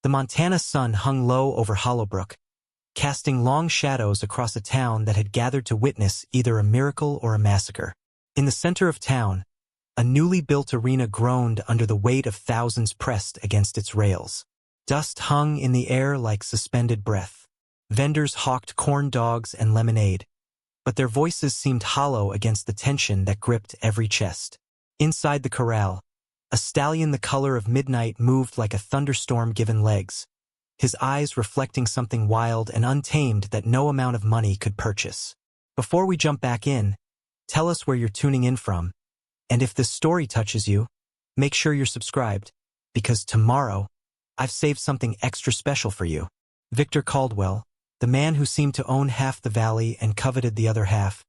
The Montana sun hung low over Hollowbrook, casting long shadows across a town that had gathered to witness either a miracle or a massacre. In the center of town, a newly built arena groaned under the weight of thousands pressed against its rails. Dust hung in the air like suspended breath. Vendors hawked corn dogs and lemonade, but their voices seemed hollow against the tension that gripped every chest. Inside the corral, a stallion the color of midnight moved like a thunderstorm given legs, his eyes reflecting something wild and untamed that no amount of money could purchase. Before we jump back in, tell us where you're tuning in from, and if this story touches you, make sure you're subscribed, because tomorrow, I've saved something extra special for you. Victor Caldwell, the man who seemed to own half the valley and coveted the other half,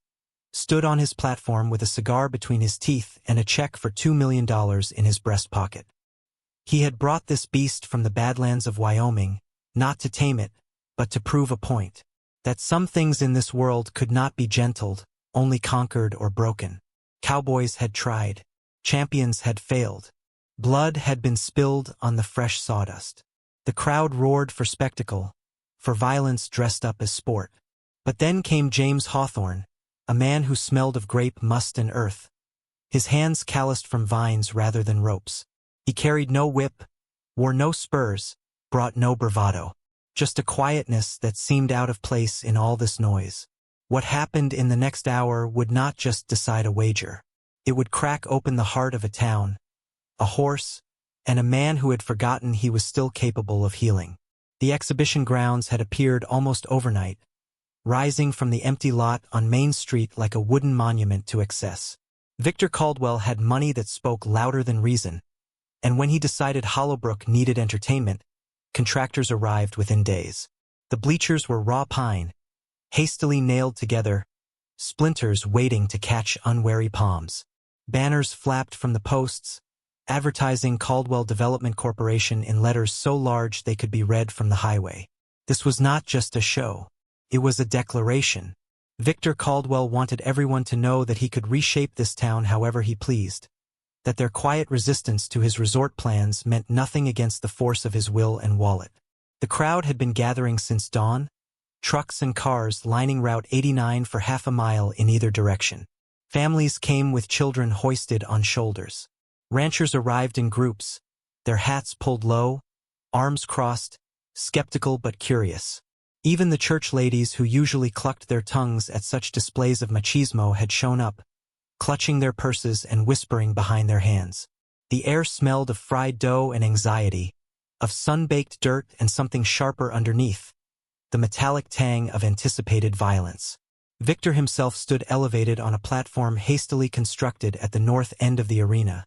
stood on his platform with a cigar between his teeth and a check for $2 million in his breast pocket. He had brought this beast from the badlands of Wyoming, not to tame it, but to prove a point. That some things in this world could not be gentled, only conquered or broken. Cowboys had tried. Champions had failed. Blood had been spilled on the fresh sawdust. The crowd roared for spectacle, for violence dressed up as sport. But then came James Hawthorne, a man who smelled of grape must and earth, his hands calloused from vines rather than ropes. He carried no whip, wore no spurs, brought no bravado, just a quietness that seemed out of place in all this noise. What happened in the next hour would not just decide a wager. It would crack open the heart of a town, a horse, and a man who had forgotten he was still capable of healing. The exhibition grounds had appeared almost overnight, rising from the empty lot on Main Street like a wooden monument to excess. Victor Caldwell had money that spoke louder than reason, and when he decided Hollowbrook needed entertainment, contractors arrived within days. The bleachers were raw pine, hastily nailed together, splinters waiting to catch unwary palms. Banners flapped from the posts, advertising Caldwell Development Corporation in letters so large they could be read from the highway. This was not just a show. It was a declaration. Victor Caldwell wanted everyone to know that he could reshape this town however he pleased, that their quiet resistance to his resort plans meant nothing against the force of his will and wallet. The crowd had been gathering since dawn, trucks and cars lining Route 89 for half a mile in either direction. Families came with children hoisted on shoulders. Ranchers arrived in groups, their hats pulled low, arms crossed, skeptical but curious. Even the church ladies who usually clucked their tongues at such displays of machismo had shown up, clutching their purses and whispering behind their hands. The air smelled of fried dough and anxiety, of sun-baked dirt and something sharper underneath, the metallic tang of anticipated violence. Victor himself stood elevated on a platform hastily constructed at the north end of the arena,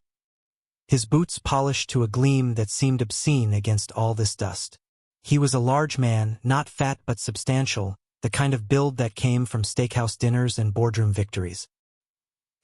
his boots polished to a gleam that seemed obscene against all this dust. He was a large man, not fat but substantial, the kind of build that came from steakhouse dinners and boardroom victories.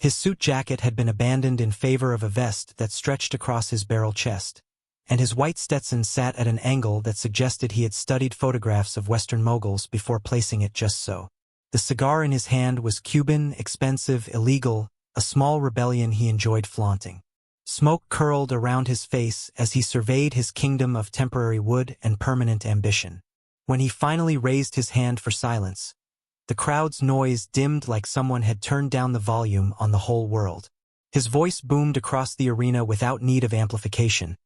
His suit jacket had been abandoned in favor of a vest that stretched across his barrel chest, and his white Stetson sat at an angle that suggested he had studied photographs of Western moguls before placing it just so. The cigar in his hand was Cuban, expensive, illegal, a small rebellion he enjoyed flaunting. Smoke curled around his face as he surveyed his kingdom of temporary wood and permanent ambition. When he finally raised his hand for silence, the crowd's noise dimmed like someone had turned down the volume on the whole world. His voice boomed across the arena without need of amplification,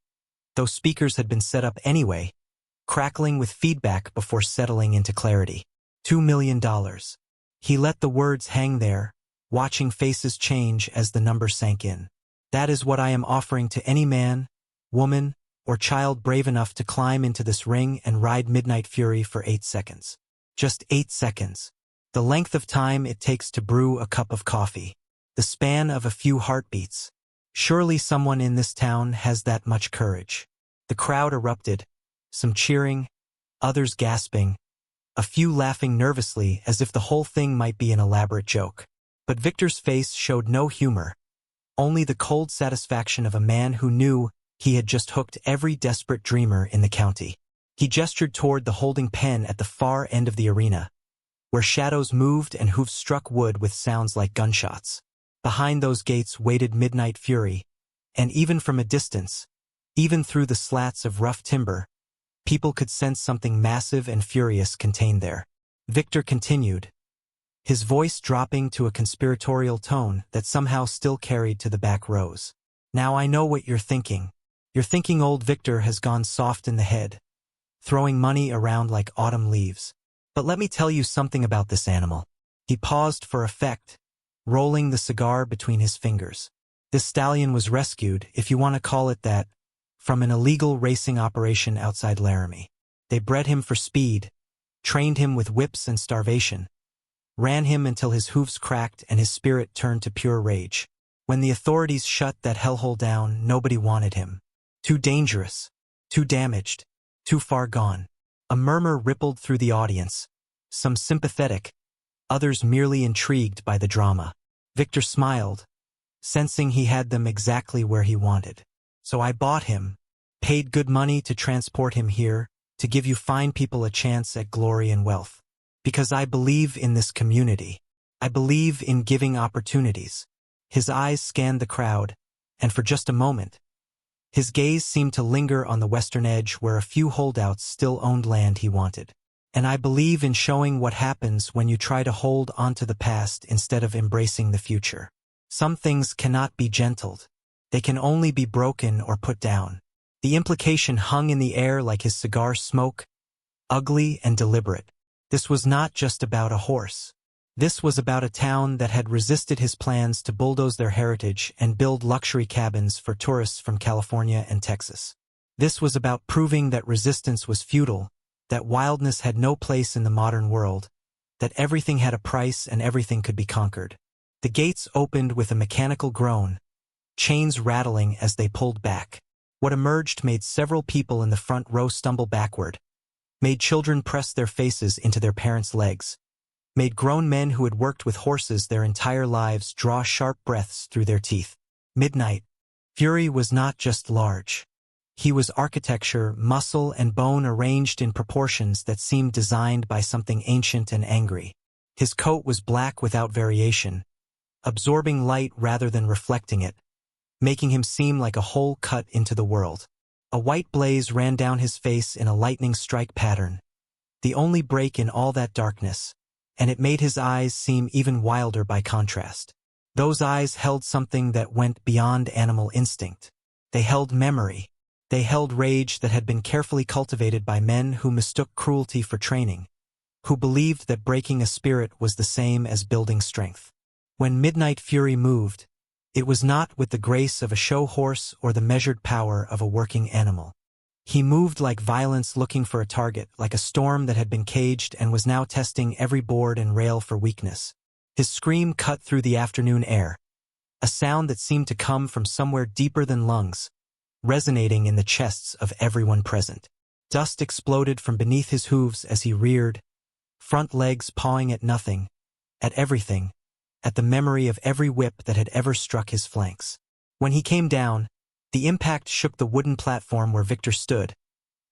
though speakers had been set up anyway, crackling with feedback before settling into clarity. $2 million. He let the words hang there, watching faces change as the number sank in. That is what I am offering to any man, woman, or child brave enough to climb into this ring and ride Midnight Fury for 8 seconds. Just 8 seconds. The length of time it takes to brew a cup of coffee. The span of a few heartbeats. Surely someone in this town has that much courage. The crowd erupted, some cheering, others gasping, a few laughing nervously as if the whole thing might be an elaborate joke. But Victor's face showed no humor, only the cold satisfaction of a man who knew he had just hooked every desperate dreamer in the county. He gestured toward the holding pen at the far end of the arena, where shadows moved and hooves struck wood with sounds like gunshots. Behind those gates waited Midnight Fury, and even from a distance, even through the slats of rough timber, People could sense something massive and furious contained there. Victor continued, his voice dropping to a conspiratorial tone that somehow still carried to the back rows. Now I know what you're thinking. You're thinking old Victor has gone soft in the head, throwing money around like autumn leaves. But let me tell you something about this animal. He paused for effect, rolling the cigar between his fingers. This stallion was rescued, if you want to call it that, from an illegal racing operation outside Laramie. They bred him for speed, trained him with whips and starvation, ran him until his hooves cracked and his spirit turned to pure rage. When the authorities shut that hellhole down, nobody wanted him. Too dangerous, too damaged, too far gone. A murmur rippled through the audience, some sympathetic, others merely intrigued by the drama. Victor smiled, sensing he had them exactly where he wanted. So I bought him, paid good money to transport him here, to give you fine people a chance at glory and wealth. Because I believe in this community. I believe in giving opportunities. His eyes scanned the crowd, and for just a moment, his gaze seemed to linger on the western edge where a few holdouts still owned land he wanted. And I believe in showing what happens when you try to hold onto the past instead of embracing the future. Some things cannot be gentled. They can only be broken or put down. The implication hung in the air like his cigar smoke, ugly and deliberate. This was not just about a horse. This was about a town that had resisted his plans to bulldoze their heritage and build luxury cabins for tourists from California and Texas. This was about proving that resistance was futile, that wildness had no place in the modern world, that everything had a price and everything could be conquered. The gates opened with a mechanical groan, chains rattling as they pulled back. What emerged made several people in the front row stumble backward, made children press their faces into their parents' legs, made grown men who had worked with horses their entire lives draw sharp breaths through their teeth. Midnight. Fury was not just large. He was architecture, muscle and bone arranged in proportions that seemed designed by something ancient and angry. His coat was black without variation, absorbing light rather than reflecting it, making him seem like a hole cut into the world. A white blaze ran down his face in a lightning strike pattern, the only break in all that darkness, and it made his eyes seem even wilder by contrast. Those eyes held something that went beyond animal instinct. They held memory. They held rage that had been carefully cultivated by men who mistook cruelty for training, who believed that breaking a spirit was the same as building strength. When Midnight Fury moved, it was not with the grace of a show horse or the measured power of a working animal. He moved like violence looking for a target, like a storm that had been caged and was now testing every board and rail for weakness. His scream cut through the afternoon air, a sound that seemed to come from somewhere deeper than lungs, resonating in the chests of everyone present. Dust exploded from beneath his hooves as he reared, front legs pawing at nothing, at everything, at the memory of every whip that had ever struck his flanks. When he came down, the impact shook the wooden platform where Victor stood,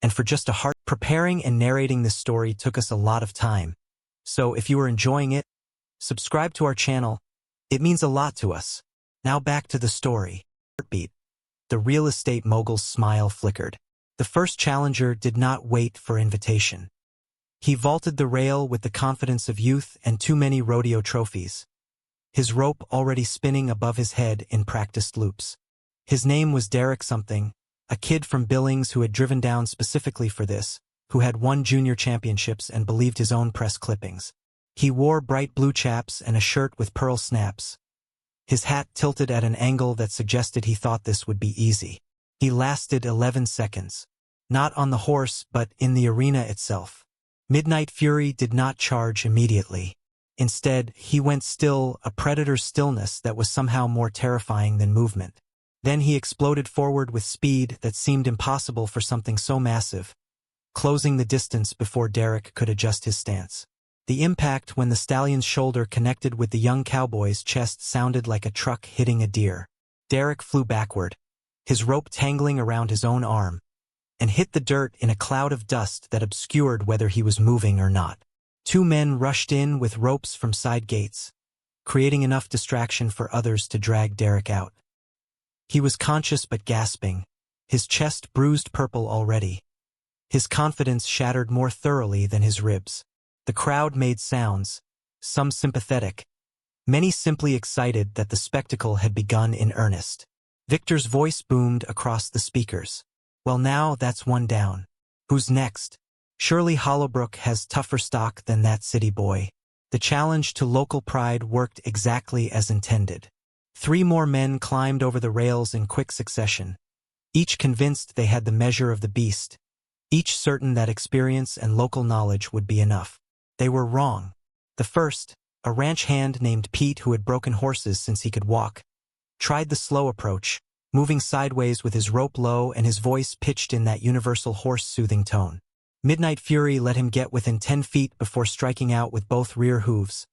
and for just a heart, preparing and narrating this story took us a lot of time. So if you are enjoying it, subscribe to our channel. It means a lot to us. Now back to the story. Heartbeat. The real estate mogul's smile flickered. The first challenger did not wait for invitation. He vaulted the rail with the confidence of youth and too many rodeo trophies, his rope already spinning above his head in practiced loops. His name was Derek something, a kid from Billings who had driven down specifically for this, who had won junior championships and believed his own press clippings. He wore bright blue chaps and a shirt with pearl snaps, his hat tilted at an angle that suggested he thought this would be easy. He lasted 11 seconds. Not on the horse, but in the arena itself. Midnight Fury did not charge immediately. Instead, he went still, a predator's stillness that was somehow more terrifying than movement. Then he exploded forward with speed that seemed impossible for something so massive, closing the distance before Derek could adjust his stance. The impact when the stallion's shoulder connected with the young cowboy's chest sounded like a truck hitting a deer. Derek flew backward, his rope tangling around his own arm, and hit the dirt in a cloud of dust that obscured whether he was moving or not. Two men rushed in with ropes from side gates, creating enough distraction for others to drag Derek out. He was conscious but gasping, his chest bruised purple already, His confidence shattered more thoroughly than his ribs. The crowd made sounds, some sympathetic, many simply excited that the spectacle had begun in earnest. Victor's voice boomed across the speakers. Well, now that's one down. Who's next? Surely Hollowbrook has tougher stock than that city boy. The challenge to local pride worked exactly as intended. 3 more men climbed over the rails in quick succession, each convinced they had the measure of the beast, each certain that experience and local knowledge would be enough. They were wrong. The first, a ranch hand named Pete who had broken horses since he could walk, tried the slow approach, moving sideways with his rope low and his voice pitched in that universal horse-soothing tone. Midnight Fury let him get within 10 feet before striking out with both rear hooves,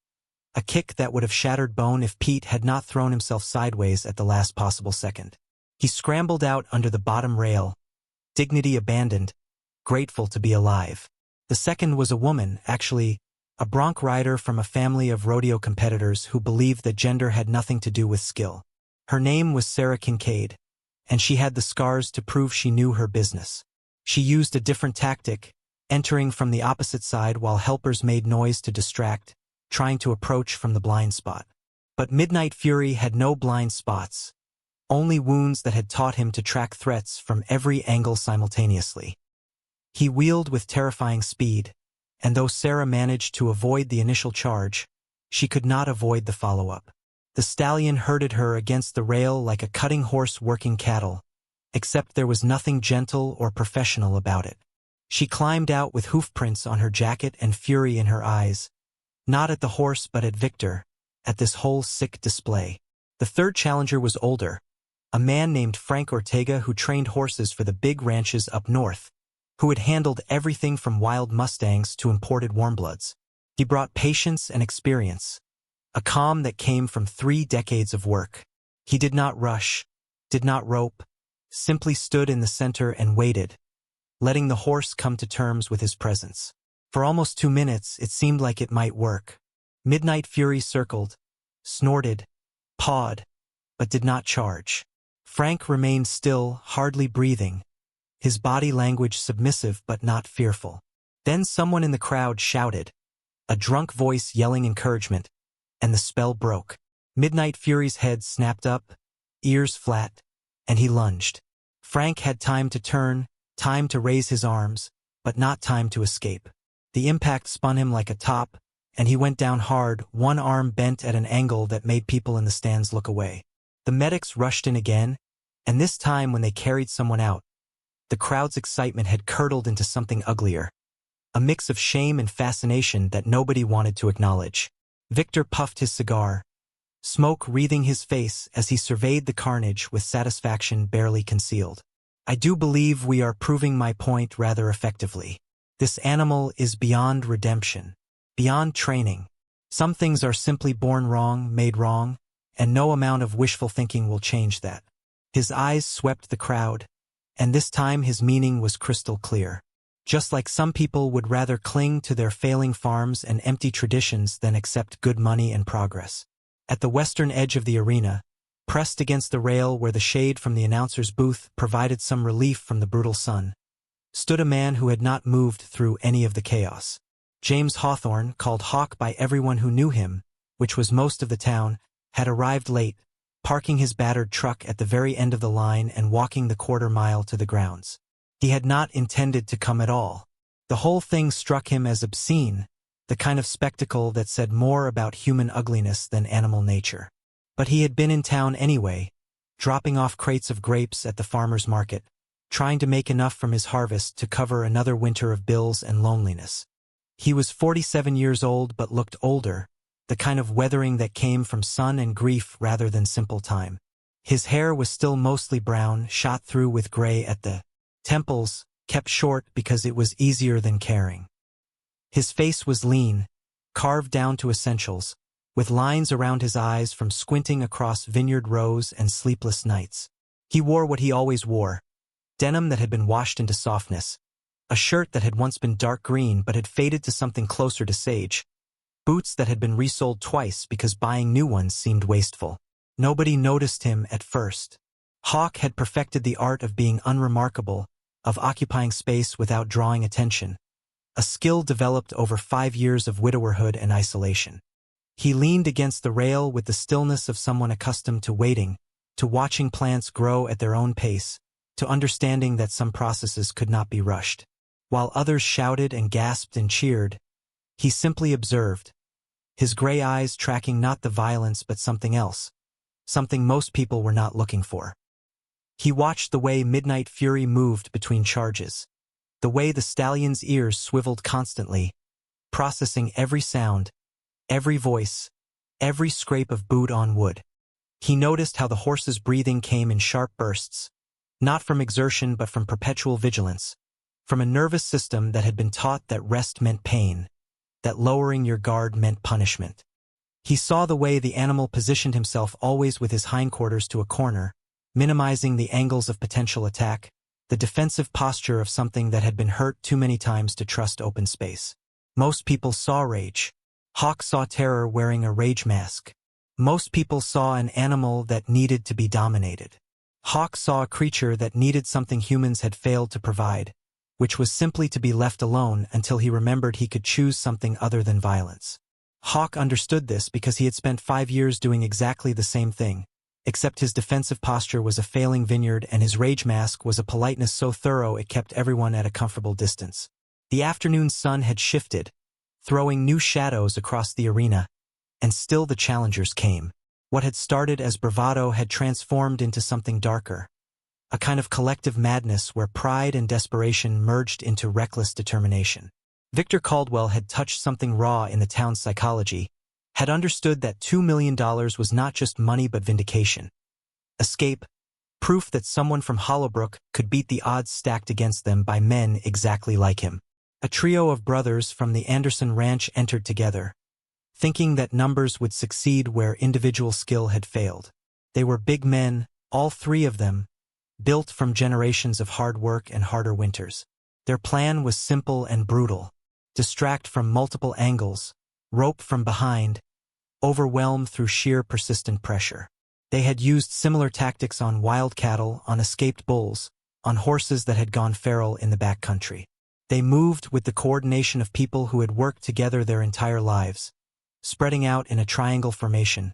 a kick that would have shattered bone if Pete had not thrown himself sideways at the last possible second. He scrambled out under the bottom rail, dignity abandoned, grateful to be alive. The second was a woman, actually, a bronc rider from a family of rodeo competitors who believed that gender had nothing to do with skill. Her name was Sarah Kincaid, and she had the scars to prove she knew her business. She used a different tactic, entering from the opposite side while helpers made noise to distract, trying to approach from the blind spot. But Midnight Fury had no blind spots, only wounds that had taught him to track threats from every angle simultaneously. He wheeled with terrifying speed, and though Sarah managed to avoid the initial charge, she could not avoid the follow-up. The stallion herded her against the rail like a cutting horse working cattle, except there was nothing gentle or professional about it. She climbed out with hoofprints on her jacket and fury in her eyes, not at the horse but at Victor, at this whole sick display. The third challenger was older, a man named Frank Ortega who trained horses for the big ranches up north, who had handled everything from wild mustangs to imported warmbloods. He brought patience and experience, a calm that came from 3 decades of work. He did not rush, did not rope, simply stood in the center and waited, letting the horse come to terms with his presence. For almost 2 minutes, it seemed like it might work. Midnight Fury circled, snorted, pawed, but did not charge. Frank remained still, hardly breathing, his body language submissive but not fearful. Then someone in the crowd shouted, a drunk voice yelling encouragement, and the spell broke. Midnight Fury's head snapped up, ears flat, and he lunged. Frank had time to turn, time to raise his arms, but not time to escape. The impact spun him like a top, and he went down hard, one arm bent at an angle that made people in the stands look away. The medics rushed in again, and this time when they carried someone out, the crowd's excitement had curdled into something uglier, a mix of shame and fascination that nobody wanted to acknowledge. Victor puffed his cigar, smoke wreathing his face as he surveyed the carnage with satisfaction barely concealed. I do believe we are proving my point rather effectively. This animal is beyond redemption, beyond training. Some things are simply born wrong, made wrong, and no amount of wishful thinking will change that. His eyes swept the crowd, and this time his meaning was crystal clear. Just like some people would rather cling to their failing farms and empty traditions than accept good money and progress. At the western edge of the arena, pressed against the rail where the shade from the announcer's booth provided some relief from the brutal sun, stood a man who had not moved through any of the chaos. James Hawthorne, called Hawk by everyone who knew him, which was most of the town, had arrived late, parking his battered truck at the very end of the line and walking the quarter-mile to the grounds. He had not intended to come at all. The whole thing struck him as obscene, the kind of spectacle that said more about human ugliness than animal nature. But he had been in town anyway, dropping off crates of grapes at the farmer's market, trying to make enough from his harvest to cover another winter of bills and loneliness. He was 47 years old but looked older, the kind of weathering that came from sun and grief rather than simple time. His hair was still mostly brown, shot through with gray at the temples, kept short because it was easier than caring. His face was lean, carved down to essentials, with lines around his eyes from squinting across vineyard rows and sleepless nights. He wore what he always wore, denim that had been washed into softness, a shirt that had once been dark green but had faded to something closer to sage, boots that had been resold twice because buying new ones seemed wasteful. Nobody noticed him at first. Hawk had perfected the art of being unremarkable, of occupying space without drawing attention, a skill developed over 5 years of widowerhood and isolation. He leaned against the rail with the stillness of someone accustomed to waiting, to watching plants grow at their own pace, to understanding that some processes could not be rushed. While others shouted and gasped and cheered, he simply observed, his gray eyes tracking not the violence but something else, something most people were not looking for. He watched the way midnight fury moved between charges, the way the stallion's ears swiveled constantly, processing every sound, every voice, every scrape of boot on wood. He noticed how the horse's breathing came in sharp bursts, not from exertion but from perpetual vigilance, from a nervous system that had been taught that rest meant pain, that lowering your guard meant punishment. He saw the way the animal positioned himself always with his hindquarters to a corner, minimizing the angles of potential attack, the defensive posture of something that had been hurt too many times to trust open space. Most people saw rage. Hawk saw terror wearing a rage mask. Most people saw an animal that needed to be dominated. Hawk saw a creature that needed something humans had failed to provide, which was simply to be left alone until he remembered he could choose something other than violence. Hawk understood this because he had spent 5 years doing exactly the same thing, except his defensive posture was a failing vineyard and his rage mask was a politeness so thorough it kept everyone at a comfortable distance. The afternoon sun had shifted, throwing new shadows across the arena, and still the challengers came. What had started as bravado had transformed into something darker, a kind of collective madness where pride and desperation merged into reckless determination. Victor Caldwell had touched something raw in the town's psychology, had understood that $2 million was not just money but vindication. Escape, proof that someone from Hollowbrook could beat the odds stacked against them by men exactly like him. A trio of brothers from the Anderson Ranch entered together, thinking that numbers would succeed where individual skill had failed. They were big men, all 3 of them, built from generations of hard work and harder winters. Their plan was simple and brutal. Distract from multiple angles, rope from behind, overwhelm through sheer persistent pressure. They had used similar tactics on wild cattle, on escaped bulls, on horses that had gone feral in the backcountry. They moved with the coordination of people who had worked together their entire lives, spreading out in a triangle formation,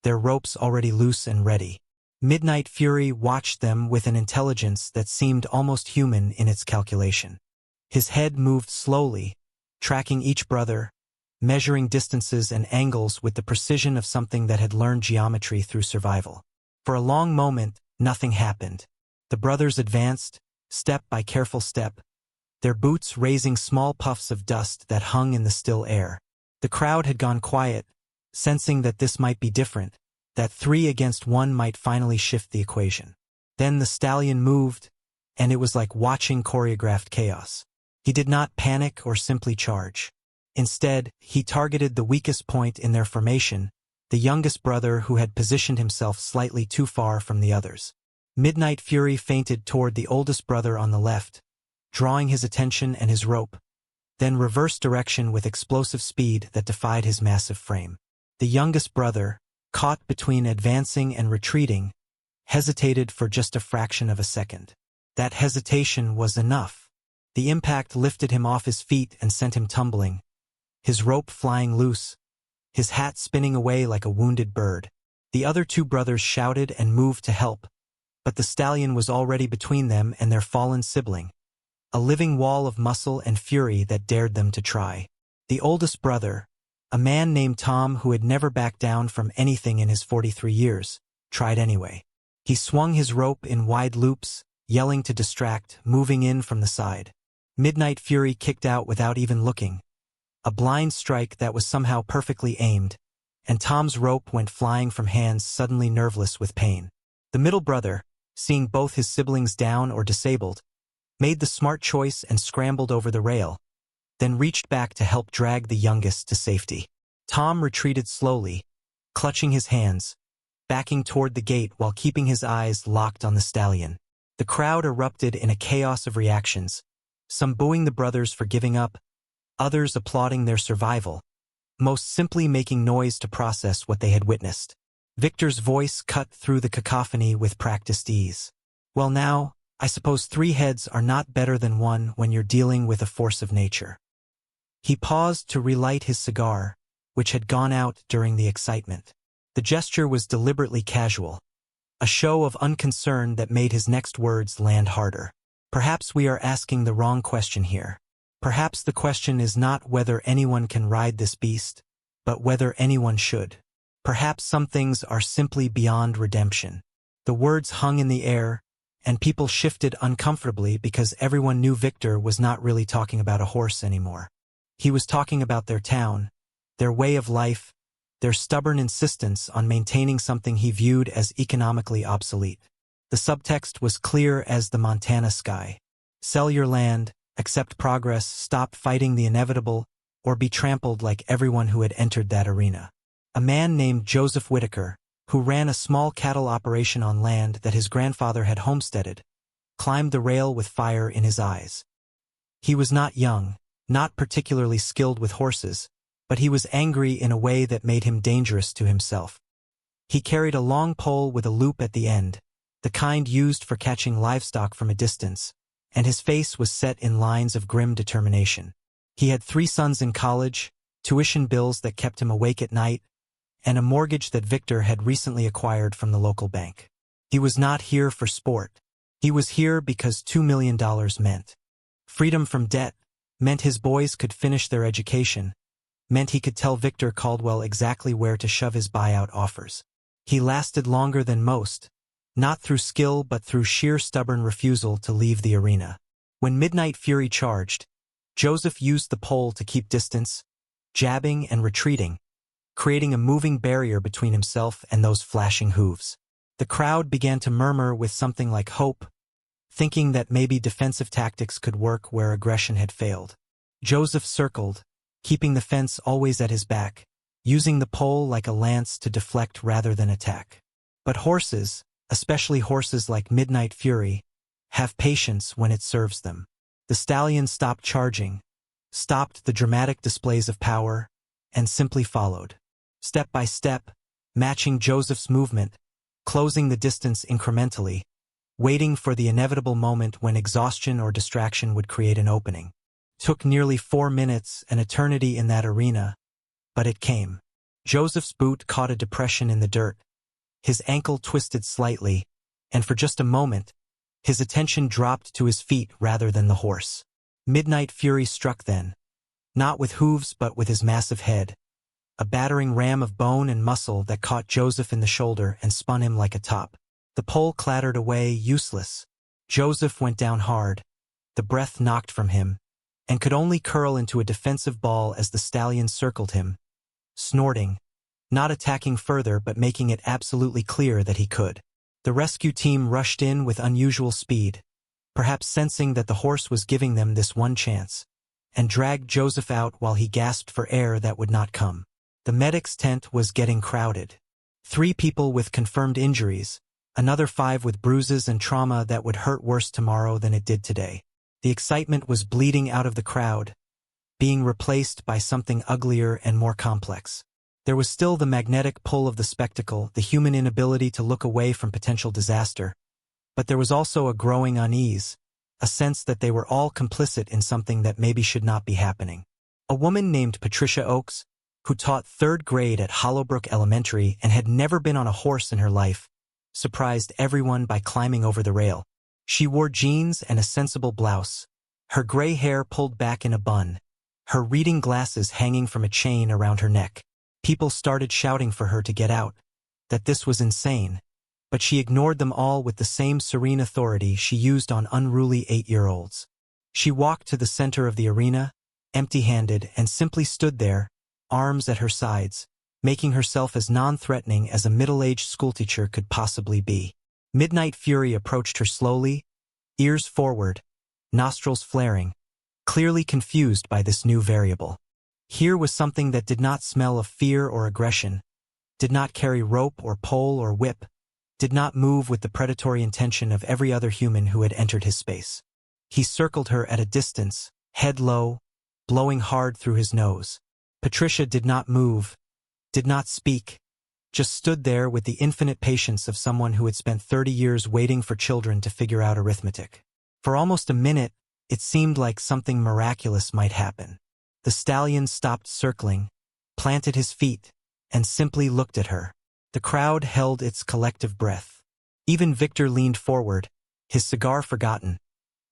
their ropes already loose and ready. Midnight Fury watched them with an intelligence that seemed almost human in its calculation. His head moved slowly, tracking each brother, measuring distances and angles with the precision of something that had learned geometry through survival. For a long moment, nothing happened. The brothers advanced, step by careful step, their boots raising small puffs of dust that hung in the still air. The crowd had gone quiet, sensing that this might be different, that 3 against 1 might finally shift the equation. Then the stallion moved, and it was like watching choreographed chaos. He did not panic or simply charge. Instead, he targeted the weakest point in their formation, the youngest brother who had positioned himself slightly too far from the others. Midnight Fury feinted toward the oldest brother on the left, drawing his attention and his rope, then reversed direction with explosive speed that defied his massive frame. The youngest brother, caught between advancing and retreating, hesitated for just a fraction of a second. That hesitation was enough. The impact lifted him off his feet and sent him tumbling, his rope flying loose, his hat spinning away like a wounded bird. The other 2 brothers shouted and moved to help, but the stallion was already between them and their fallen sibling, a living wall of muscle and fury that dared them to try. The oldest brother, a man named Tom who had never backed down from anything in his 43 years, tried anyway. He swung his rope in wide loops, yelling to distract, moving in from the side. Midnight Fury kicked out without even looking, a blind strike that was somehow perfectly aimed, and Tom's rope went flying from hands suddenly nerveless with pain. The middle brother, seeing both his siblings down or disabled, made the smart choice and scrambled over the rail, then reached back to help drag the youngest to safety. Tom retreated slowly, clutching his hands, backing toward the gate while keeping his eyes locked on the stallion. The crowd erupted in a chaos of reactions, some booing the brothers for giving up, others applauding their survival, most simply making noise to process what they had witnessed. Victor's voice cut through the cacophony with practiced ease. "Well now, I suppose 3 heads are not better than one when you're dealing with a force of nature. He paused to relight his cigar, which had gone out during the excitement. The gesture was deliberately casual, a show of unconcern that made his next words land harder. Perhaps we are asking the wrong question here. Perhaps the question is not whether anyone can ride this beast, but whether anyone should. Perhaps some things are simply beyond redemption. The words hung in the air, and people shifted uncomfortably because everyone knew Victor was not really talking about a horse anymore. He was talking about their town, their way of life, their stubborn insistence on maintaining something he viewed as economically obsolete. The subtext was clear as the Montana sky. Sell your land, accept progress, stop fighting the inevitable, or be trampled like everyone who had entered that arena. A man named Joseph Whitaker, who ran a small cattle operation on land that his grandfather had homesteaded, climbed the rail with fire in his eyes. He was not young, not particularly skilled with horses, but he was angry in a way that made him dangerous to himself. He carried a long pole with a loop at the end, the kind used for catching livestock from a distance, and his face was set in lines of grim determination. He had 3 sons in college, tuition bills that kept him awake at night, and a mortgage that Victor had recently acquired from the local bank. He was not here for sport. He was here because $2 million meant freedom from debt, meant his boys could finish their education, meant he could tell Victor Caldwell exactly where to shove his buyout offers. He lasted longer than most, not through skill but through sheer stubborn refusal to leave the arena. When Midnight Fury charged, Joseph used the pole to keep distance, jabbing and retreating, creating a moving barrier between himself and those flashing hooves. The crowd began to murmur with something like hope, thinking that maybe defensive tactics could work where aggression had failed. Joseph circled, keeping the fence always at his back, using the pole like a lance to deflect rather than attack. But horses, especially horses like Midnight Fury, have patience when it serves them. The stallion stopped charging, stopped the dramatic displays of power, and simply followed. Step by step, matching Joseph's movement, closing the distance incrementally, waiting for the inevitable moment when exhaustion or distraction would create an opening. Took nearly 4 minutes, an eternity in that arena, but it came. Joseph's boot caught a depression in the dirt. His ankle twisted slightly, and for just a moment, his attention dropped to his feet rather than the horse. Midnight Fury struck then, not with hooves but with his massive head, a battering ram of bone and muscle that caught Joseph in the shoulder and spun him like a top. The pole clattered away, useless. Joseph went down hard, the breath knocked from him, and could only curl into a defensive ball as the stallion circled him, snorting, not attacking further but making it absolutely clear that he could. The rescue team rushed in with unusual speed, perhaps sensing that the horse was giving them this one chance, and dragged Joseph out while he gasped for air that would not come. The medic's tent was getting crowded. 3 people with confirmed injuries, another 5 with bruises and trauma that would hurt worse tomorrow than it did today. The excitement was bleeding out of the crowd, being replaced by something uglier and more complex. There was still the magnetic pull of the spectacle, the human inability to look away from potential disaster, but there was also a growing unease, a sense that they were all complicit in something that maybe should not be happening. A woman named Patricia Oakes, who taught 3rd grade at Hollowbrook Elementary and had never been on a horse in her life, surprised everyone by climbing over the rail. She wore jeans and a sensible blouse, her gray hair pulled back in a bun, her reading glasses hanging from a chain around her neck. People started shouting for her to get out, that this was insane, but she ignored them all with the same serene authority she used on unruly 8-year-olds. She walked to the center of the arena, empty-handed, and simply stood there, arms at her sides, making herself as non-threatening as a middle-aged schoolteacher could possibly be. Midnight Fury approached her slowly, ears forward, nostrils flaring, clearly confused by this new variable. Here was something that did not smell of fear or aggression, did not carry rope or pole or whip, did not move with the predatory intention of every other human who had entered his space. He circled her at a distance, head low, blowing hard through his nose. Patricia did not move, did not speak, just stood there with the infinite patience of someone who had spent 30 years waiting for children to figure out arithmetic. For almost a minute, it seemed like something miraculous might happen. The stallion stopped circling, planted his feet, and simply looked at her. The crowd held its collective breath. Even Victor leaned forward, his cigar forgotten,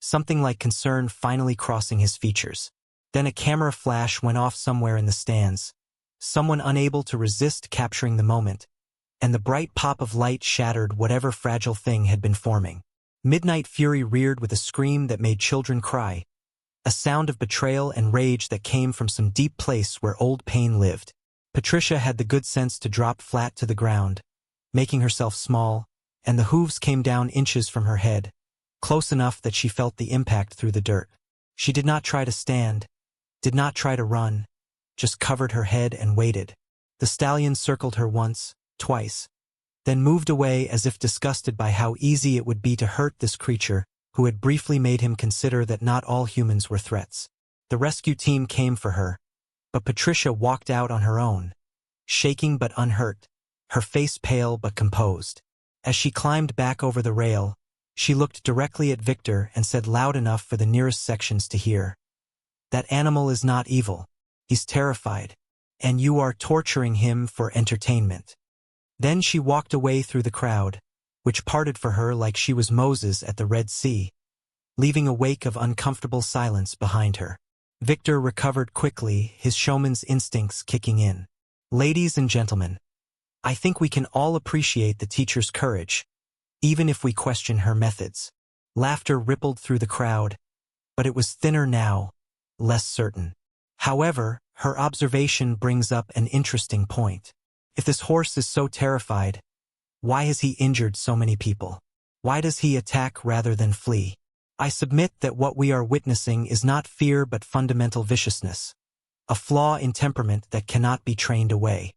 something like concern finally crossing his features. Then a camera flash went off somewhere in the stands, someone unable to resist capturing the moment, and the bright pop of light shattered whatever fragile thing had been forming. Midnight Fury reared with a scream that made children cry, a sound of betrayal and rage that came from some deep place where old pain lived. Patricia had the good sense to drop flat to the ground, making herself small, and the hooves came down inches from her head, close enough that she felt the impact through the dirt. She did not try to stand, did not try to run, just covered her head and waited. The stallion circled her once, twice, then moved away as if disgusted by how easy it would be to hurt this creature who had briefly made him consider that not all humans were threats. The rescue team came for her, but Patricia walked out on her own, shaking but unhurt, her face pale but composed. As she climbed back over the rail, she looked directly at Victor and said loud enough for the nearest sections to hear, "That animal is not evil. He's terrified, and you are torturing him for entertainment." Then she walked away through the crowd, which parted for her like she was Moses at the Red Sea, leaving a wake of uncomfortable silence behind her. Victor recovered quickly, his showman's instincts kicking in. "Ladies and gentlemen, I think we can all appreciate the teacher's courage, even if we question her methods." Laughter rippled through the crowd, but it was thinner now, less certain. However, her observation brings up an interesting point. If this horse is so terrified, why has he injured so many people? Why does he attack rather than flee? I submit that what we are witnessing is not fear but fundamental viciousness, a flaw in temperament that cannot be trained away.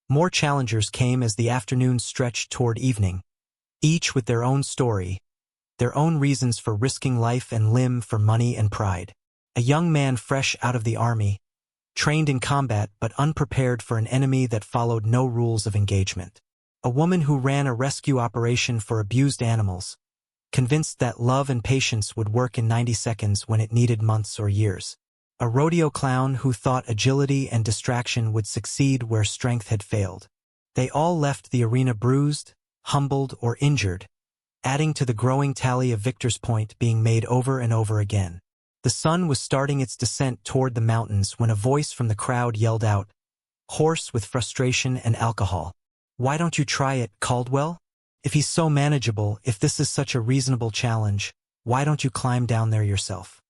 More challengers came as the afternoon stretched toward evening, each with their own story, their own reasons for risking life and limb for money and pride. A young man fresh out of the army, trained in combat but unprepared for an enemy that followed no rules of engagement. A woman who ran a rescue operation for abused animals, convinced that love and patience would work in 90 seconds when it needed months or years. A rodeo clown who thought agility and distraction would succeed where strength had failed. They all left the arena bruised, humbled, or injured, adding to the growing tally of Victor's point being made over and over again. The sun was starting its descent toward the mountains when a voice from the crowd yelled out, hoarse with frustration and alcohol, "Why don't you try it, Caldwell? If he's so manageable, if this is such a reasonable challenge, why don't you climb down there yourself?"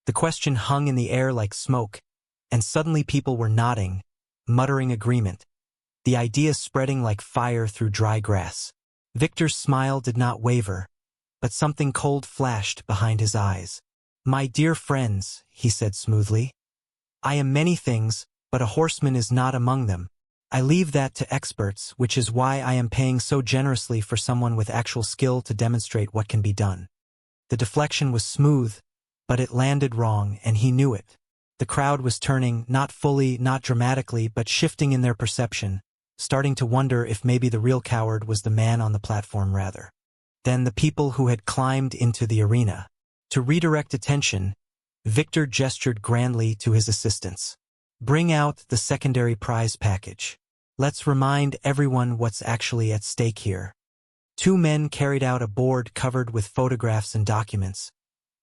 The question hung in the air like smoke, and suddenly people were nodding, muttering agreement, the idea spreading like fire through dry grass. Victor's smile did not waver, but something cold flashed behind his eyes. "My dear friends," he said smoothly, "I am many things, but a horseman is not among them. I leave that to experts, which is why I am paying so generously for someone with actual skill to demonstrate what can be done." The deflection was smooth, but it landed wrong, and he knew it. The crowd was turning, not fully, not dramatically, but shifting in their perception, starting to wonder if maybe the real coward was the man on the platform rather than the people who had climbed into the arena. To redirect attention, Victor gestured grandly to his assistants. "Bring out the secondary prize package. Let's remind everyone what's actually at stake here." Two men carried out a board covered with photographs and documents,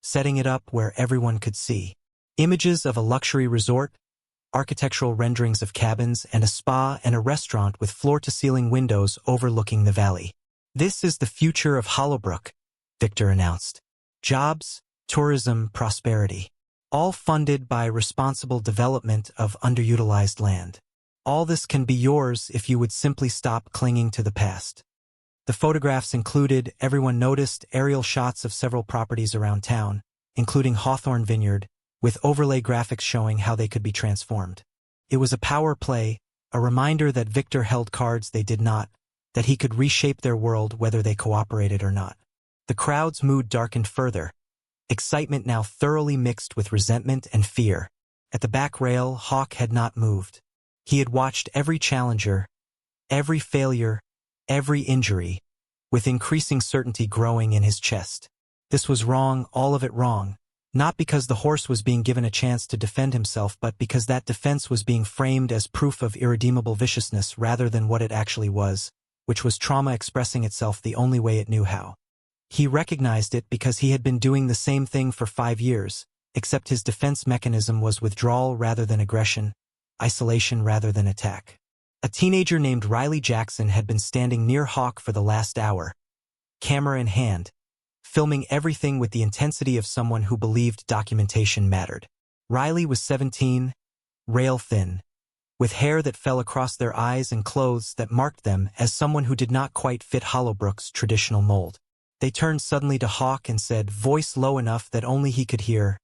setting it up where everyone could see. Images of a luxury resort, architectural renderings of cabins, and a spa and a restaurant with floor-to-ceiling windows overlooking the valley. "This is the future of Hollowbrook," Victor announced. "Jobs, tourism, prosperity. All funded by responsible development of underutilized land. All this can be yours if you would simply stop clinging to the past." The photographs included, everyone noticed, aerial shots of several properties around town, including Hawthorne Vineyard, with overlay graphics showing how they could be transformed. It was a power play, a reminder that Victor held cards they did not, that he could reshape their world whether they cooperated or not. The crowd's mood darkened further, excitement now thoroughly mixed with resentment and fear. At the back rail, Hawk had not moved. He had watched every challenger, every failure, every injury, with increasing certainty growing in his chest. This was wrong, all of it wrong, not because the horse was being given a chance to defend himself, but because that defense was being framed as proof of irredeemable viciousness rather than what it actually was, which was trauma expressing itself the only way it knew how. He recognized it because he had been doing the same thing for 5 years, except his defense mechanism was withdrawal rather than aggression, isolation rather than attack. A teenager named Riley Jackson had been standing near Hawk for the last hour, camera in hand, filming everything with the intensity of someone who believed documentation mattered. Riley was 17, rail-thin, with hair that fell across their eyes and clothes that marked them as someone who did not quite fit Hollowbrook's traditional mold. They turned suddenly to Hawk and said, voice low enough that only he could hear,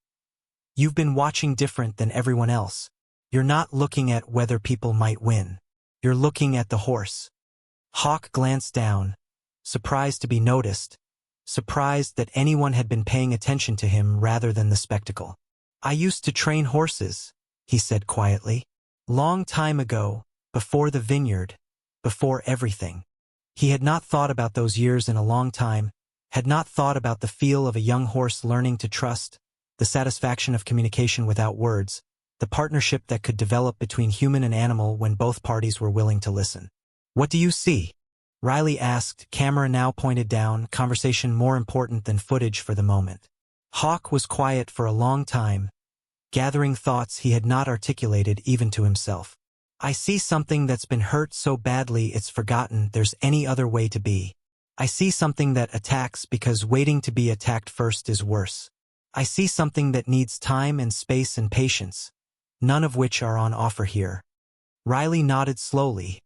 "You've been watching different than everyone else. You're not looking at whether people might win. You're looking at the horse." Hawk glanced down, surprised to be noticed, surprised that anyone had been paying attention to him rather than the spectacle. "I used to train horses," he said quietly. "Long time ago, before the vineyard, before everything." He had not thought about those years in a long time, had not thought about the feel of a young horse learning to trust, the satisfaction of communication without words, the partnership that could develop between human and animal when both parties were willing to listen. "What do you see?" Riley asked, camera now pointed down, conversation more important than footage for the moment. Hawk was quiet for a long time, gathering thoughts he had not articulated even to himself. "I see something that's been hurt so badly it's forgotten there's any other way to be. I see something that attacks because waiting to be attacked first is worse. I see something that needs time and space and patience, none of which are on offer here." Riley nodded slowly,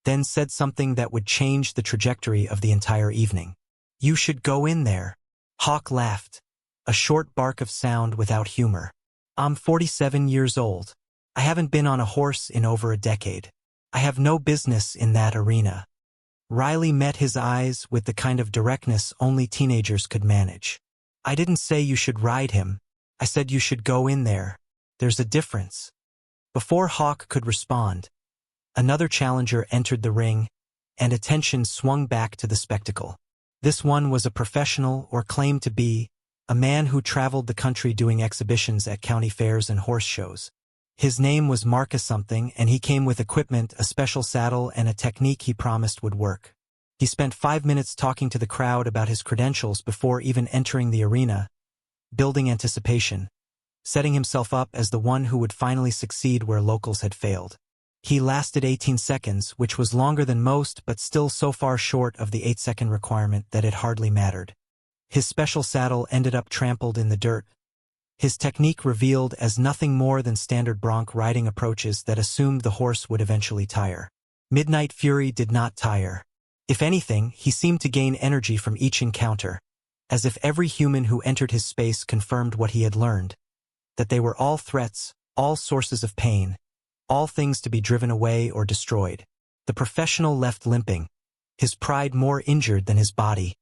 then said something that would change the trajectory of the entire evening. "You should go in there." Hawk laughed, a short bark of sound without humor. "I'm 47 years old. I haven't been on a horse in over a decade. I have no business in that arena." Riley met his eyes with the kind of directness only teenagers could manage. "I didn't say you should ride him. I said you should go in there. There's a difference." Before Hawk could respond, another challenger entered the ring, and attention swung back to the spectacle. This one was a professional, or claimed to be, a man who traveled the country doing exhibitions at county fairs and horse shows. His name was Marcus something, and he came with equipment, a special saddle, and a technique he promised would work. He spent 5 minutes talking to the crowd about his credentials before even entering the arena, building anticipation, setting himself up as the one who would finally succeed where locals had failed. He lasted 18 seconds, which was longer than most but still so far short of the 8-second requirement that it hardly mattered. His special saddle ended up trampled in the dirt, his technique revealed as nothing more than standard bronc riding approaches that assumed the horse would eventually tire. Midnight Fury did not tire. If anything, he seemed to gain energy from each encounter, as if every human who entered his space confirmed what he had learned, that they were all threats, all sources of pain, all things to be driven away or destroyed. The professional left limping, his pride more injured than his body,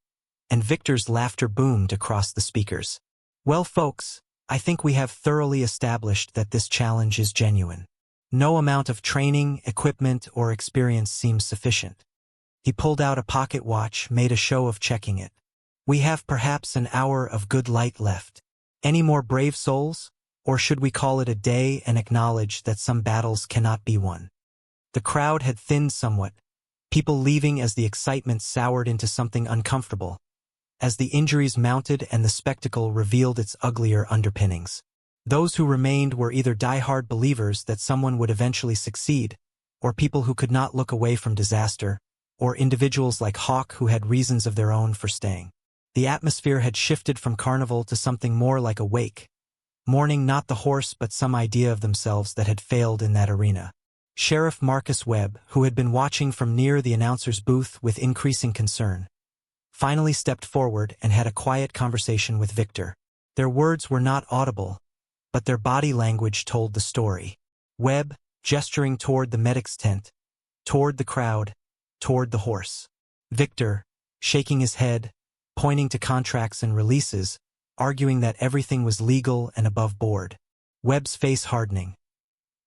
and Victor's laughter boomed across the speakers. "Well, folks, I think we have thoroughly established that this challenge is genuine. No amount of training, equipment, or experience seems sufficient." He pulled out a pocket watch, made a show of checking it. "We have perhaps an hour of good light left. Any more brave souls? Or should we call it a day and acknowledge that some battles cannot be won?" The crowd had thinned somewhat, people leaving as the excitement soured into something uncomfortable, as the injuries mounted and the spectacle revealed its uglier underpinnings. Those who remained were either die-hard believers that someone would eventually succeed, or people who could not look away from disaster, or individuals like Hawk who had reasons of their own for staying. The atmosphere had shifted from carnival to something more like a wake, mourning not the horse but some idea of themselves that had failed in that arena. Sheriff Marcus Webb, who had been watching from near the announcer's booth with increasing concern, finally stepped forward and had a quiet conversation with Victor. Their words were not audible, but their body language told the story. Webb, gesturing toward the medic's tent, toward the crowd, toward the horse. Victor, shaking his head, pointing to contracts and releases, arguing that everything was legal and above board. Webb's face hardening.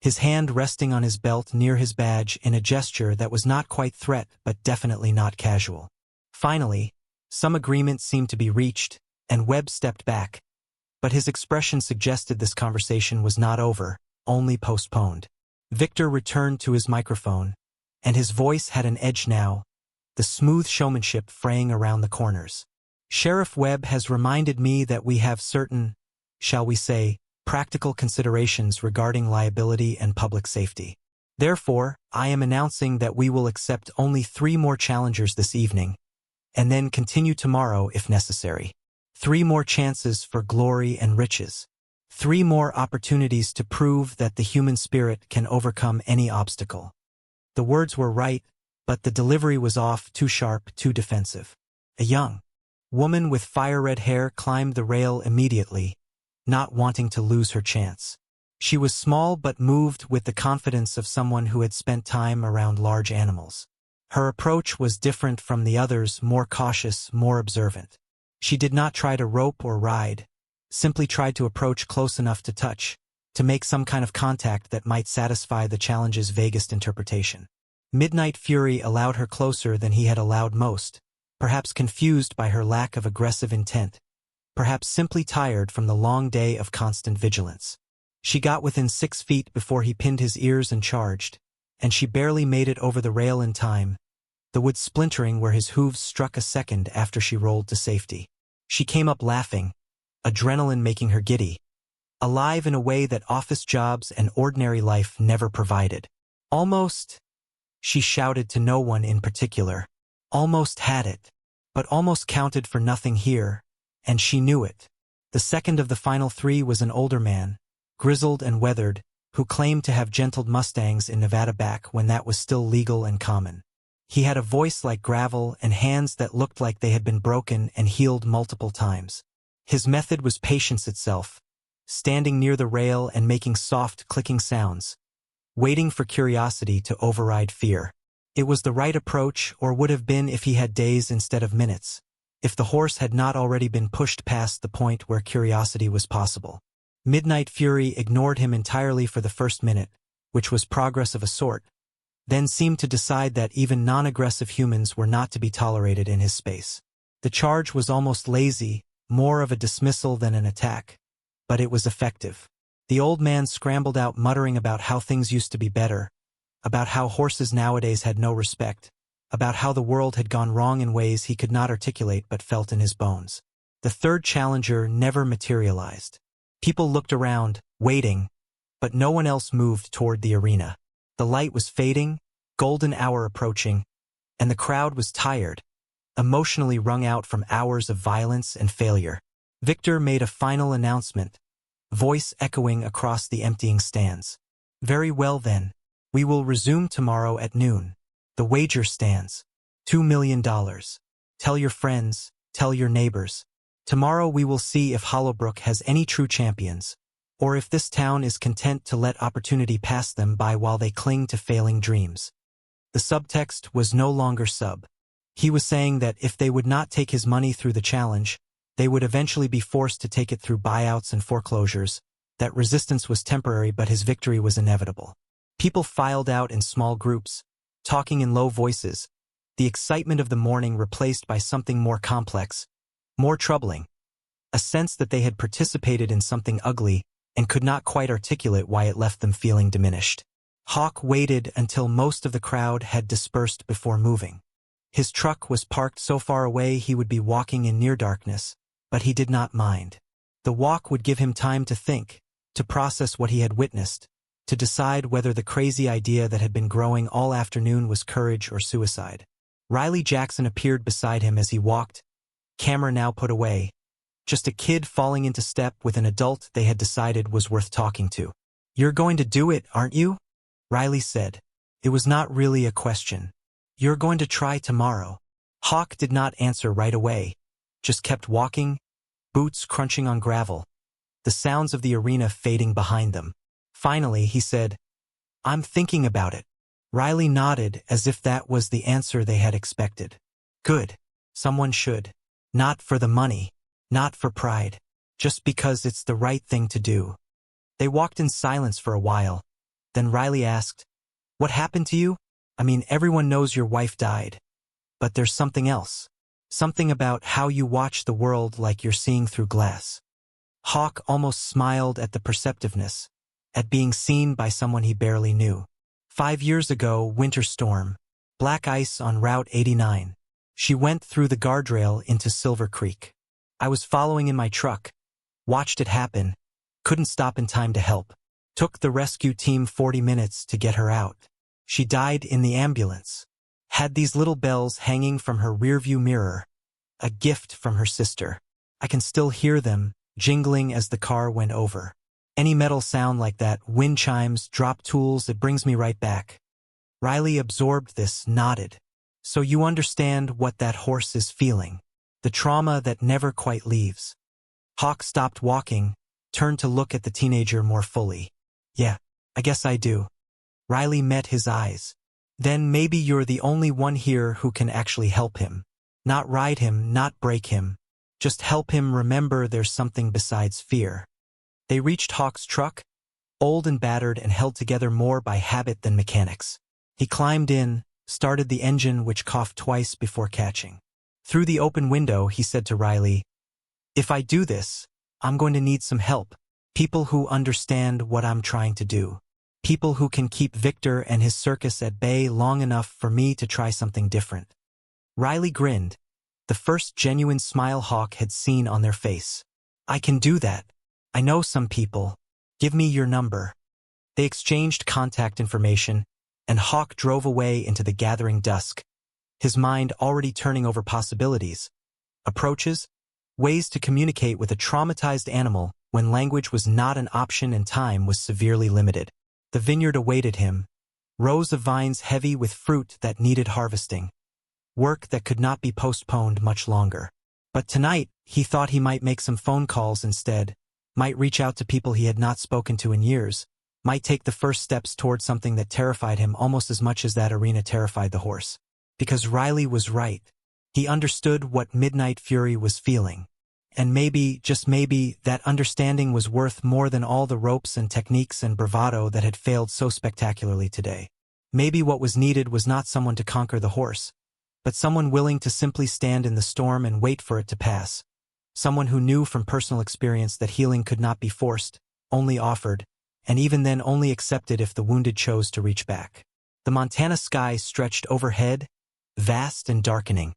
his hand resting on his belt near his badge in a gesture that was not quite threat but definitely not casual. Finally, some agreement seemed to be reached, and Webb stepped back. But his expression suggested this conversation was not over, only postponed. Victor returned to his microphone, and his voice had an edge now, the smooth showmanship fraying around the corners. Sheriff Webb has reminded me that we have certain, shall we say, practical considerations regarding liability and public safety. Therefore, I am announcing that we will accept only 3 more challengers this evening, and then continue tomorrow if necessary. 3 more chances for glory and riches. 3 more opportunities to prove that the human spirit can overcome any obstacle. The words were right, but the delivery was off, too sharp, too defensive. A young woman with fire-red hair climbed the rail immediately, not wanting to lose her chance. She was small but moved with the confidence of someone who had spent time around large animals. Her approach was different from the others, more cautious, more observant. She did not try to rope or ride, simply tried to approach close enough to touch, to make some kind of contact that might satisfy the challenge's vaguest interpretation. Midnight Fury allowed her closer than he had allowed most, perhaps confused by her lack of aggressive intent, perhaps simply tired from the long day of constant vigilance. She got within 6 feet before he pinned his ears and charged, and she barely made it over the rail in time, the wood splintering where his hooves struck a second after she rolled to safety. She came up laughing, adrenaline making her giddy, alive in a way that office jobs and ordinary life never provided. Almost, she shouted to no one in particular, almost had it, but almost counted for nothing here, and she knew it. The second of the final 3 was an older man, grizzled and weathered, who claimed to have gentled Mustangs in Nevada back when that was still legal and common. He had a voice like gravel and hands that looked like they had been broken and healed multiple times. His method was patience itself, standing near the rail and making soft, clicking sounds, waiting for curiosity to override fear. It was the right approach, or would have been if he had days instead of minutes, if the horse had not already been pushed past the point where curiosity was possible. Midnight Fury ignored him entirely for the first minute, which was progress of a sort, then seemed to decide that even non-aggressive humans were not to be tolerated in his space. The charge was almost lazy, more of a dismissal than an attack, but it was effective. The old man scrambled out muttering about how things used to be better, about how horses nowadays had no respect, about how the world had gone wrong in ways he could not articulate but felt in his bones. The third challenger never materialized. People looked around, waiting, but no one else moved toward the arena. The light was fading, golden hour approaching, and the crowd was tired, emotionally wrung out from hours of violence and failure. Victor made a final announcement, voice echoing across the emptying stands. "Very well then. We will resume tomorrow at noon. The wager stands. $2 million. Tell your friends, tell your neighbors. Tomorrow we will see if Hollowbrook has any true champions, or if this town is content to let opportunity pass them by while they cling to failing dreams." The subtext was no longer sub. He was saying that if they would not take his money through the challenge, they would eventually be forced to take it through buyouts and foreclosures, that resistance was temporary but his victory was inevitable. People filed out in small groups, talking in low voices, the excitement of the morning replaced by something more complex, more troubling, a sense that they had participated in something ugly and could not quite articulate why it left them feeling diminished. Hawk waited until most of the crowd had dispersed before moving. His truck was parked so far away he would be walking in near darkness, but he did not mind. The walk would give him time to think, to process what he had witnessed, to decide whether the crazy idea that had been growing all afternoon was courage or suicide. Riley Jackson appeared beside him as he walked, camera now put away, just a kid falling into step with an adult they had decided was worth talking to. "You're going to do it, aren't you?" Riley said. It was not really a question. "You're going to try tomorrow." Hawk did not answer right away, just kept walking, boots crunching on gravel, the sounds of the arena fading behind them. Finally, he said, "I'm thinking about it." Riley nodded as if that was the answer they had expected. "Good. Someone should. Not for the money, not for pride, just because it's the right thing to do." They walked in silence for a while, Then Riley asked, "What happened to you? I mean, everyone knows your wife died. But there's something else. Something about how you watch the world like you're seeing through glass." Hawk almost smiled at the perceptiveness, at being seen by someone he barely knew. 5 years ago, winter storm. Black ice on Route 89. She went through the guardrail into Silver Creek. I was following in my truck. Watched it happen. Couldn't stop in time to help. Took the rescue team 40 minutes to get her out. She died in the ambulance. Had these little bells hanging from her rearview mirror. A gift from her sister. I can still hear them, jingling as the car went over. Any metal sound like that, wind chimes, drop tools, it brings me right back. Riley absorbed this, nodded. So you understand what that horse is feeling. The trauma that never quite leaves. Hawk stopped walking, turned to look at the teenager more fully. Yeah, I guess I do. Riley met his eyes. Then maybe you're the only one here who can actually help him. Not ride him, not break him. Just help him remember there's something besides fear. They reached Hawk's truck, old and battered and held together more by habit than mechanics. He climbed in, started the engine which coughed twice before catching. Through the open window, he said to Riley, "If I do this, I'm going to need some help. People who understand what I'm trying to do. People who can keep Victor and his circus at bay long enough for me to try something different." Riley grinned, the first genuine smile Hawk had seen on their face. "I can do that. I know some people. Give me your number." They exchanged contact information, and Hawk drove away into the gathering dusk, his mind already turning over possibilities, approaches, ways to communicate with a traumatized animal when language was not an option and time was severely limited. The vineyard awaited him, rows of vines heavy with fruit that needed harvesting, work that could not be postponed much longer. But tonight, he thought he might make some phone calls instead, might reach out to people he had not spoken to in years, might take the first steps toward something that terrified him almost as much as that arena terrified the horse. Because Riley was right. He understood what Midnight Fury was feeling. And maybe, just maybe, that understanding was worth more than all the ropes and techniques and bravado that had failed so spectacularly today. Maybe what was needed was not someone to conquer the horse, but someone willing to simply stand in the storm and wait for it to pass. Someone who knew from personal experience that healing could not be forced, only offered, and even then only accepted if the wounded chose to reach back. The Montana sky stretched overhead, vast and darkening,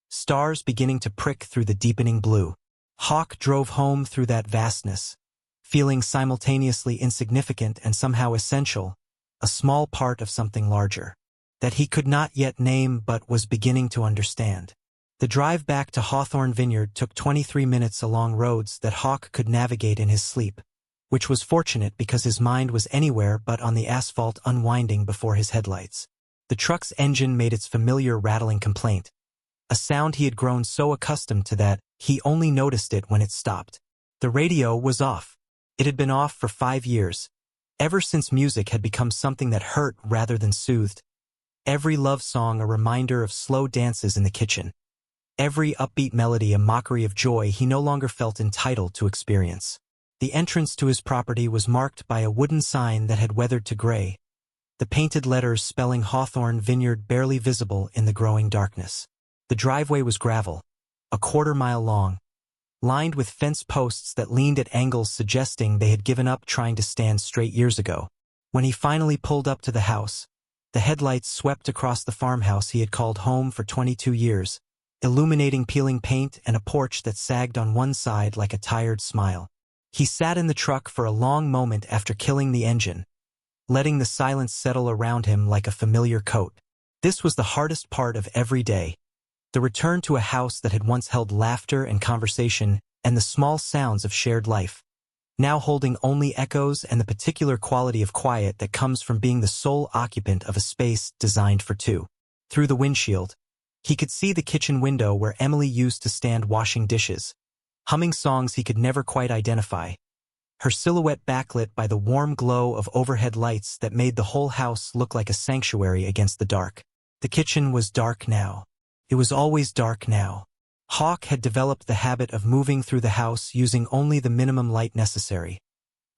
stars beginning to prick through the deepening blue. Hawk drove home through that vastness, feeling simultaneously insignificant and somehow essential, a small part of something larger, that he could not yet name but was beginning to understand. The drive back to Hawthorne Vineyard took 23 minutes along roads that Hawk could navigate in his sleep, which was fortunate because his mind was anywhere but on the asphalt unwinding before his headlights. The truck's engine made its familiar rattling complaint, a sound he had grown so accustomed to that he only noticed it when it stopped. The radio was off. It had been off for 5 years, ever since music had become something that hurt rather than soothed. Every love song a reminder of slow dances in the kitchen. Every upbeat melody a mockery of joy he no longer felt entitled to experience. The entrance to his property was marked by a wooden sign that had weathered to gray, the painted letters spelling Hawthorne Vineyard barely visible in the growing darkness. The driveway was gravel, a quarter-mile long, lined with fence posts that leaned at angles suggesting they had given up trying to stand straight years ago. When he finally pulled up to the house, the headlights swept across the farmhouse he had called home for 22 years, illuminating peeling paint and a porch that sagged on one side like a tired smile. He sat in the truck for a long moment after killing the engine, letting the silence settle around him like a familiar coat. This was the hardest part of every day. The return to a house that had once held laughter and conversation and the small sounds of shared life, now holding only echoes and the particular quality of quiet that comes from being the sole occupant of a space designed for two. Through the windshield, he could see the kitchen window where Emily used to stand washing dishes, humming songs he could never quite identify, her silhouette backlit by the warm glow of overhead lights that made the whole house look like a sanctuary against the dark. The kitchen was dark now. It was always dark now. Hawk had developed the habit of moving through the house using only the minimum light necessary,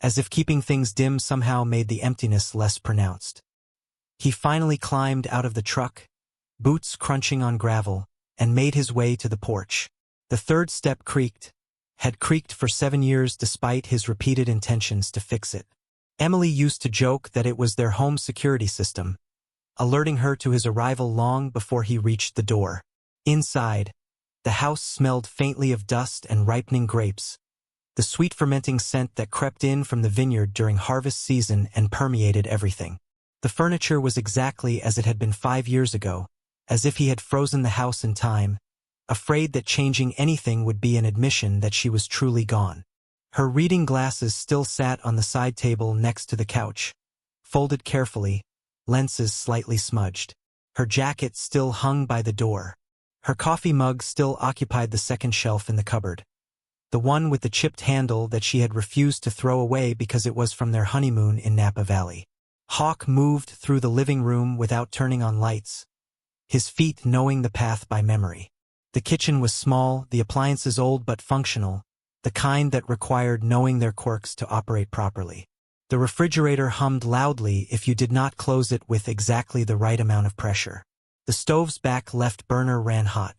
as if keeping things dim somehow made the emptiness less pronounced. He finally climbed out of the truck, boots crunching on gravel, and made his way to the porch. The third step had creaked for 7 years despite his repeated intentions to fix it. Emily used to joke that it was their home security system, alerting her to his arrival long before he reached the door. Inside, the house smelled faintly of dust and ripening grapes, the sweet fermenting scent that crept in from the vineyard during harvest season and permeated everything. The furniture was exactly as it had been 5 years ago, as if he had frozen the house in time, afraid that changing anything would be an admission that she was truly gone. Her reading glasses still sat on the side table next to the couch, folded carefully, lenses slightly smudged. Her jacket still hung by the door. Her coffee mug still occupied the second shelf in the cupboard, the one with the chipped handle that she had refused to throw away because it was from their honeymoon in Napa Valley. Hawk moved through the living room without turning on lights, his feet knowing the path by memory. The kitchen was small, the appliances old but functional, the kind that required knowing their quirks to operate properly. The refrigerator hummed loudly if you did not close it with exactly the right amount of pressure. The stove's back left burner ran hot.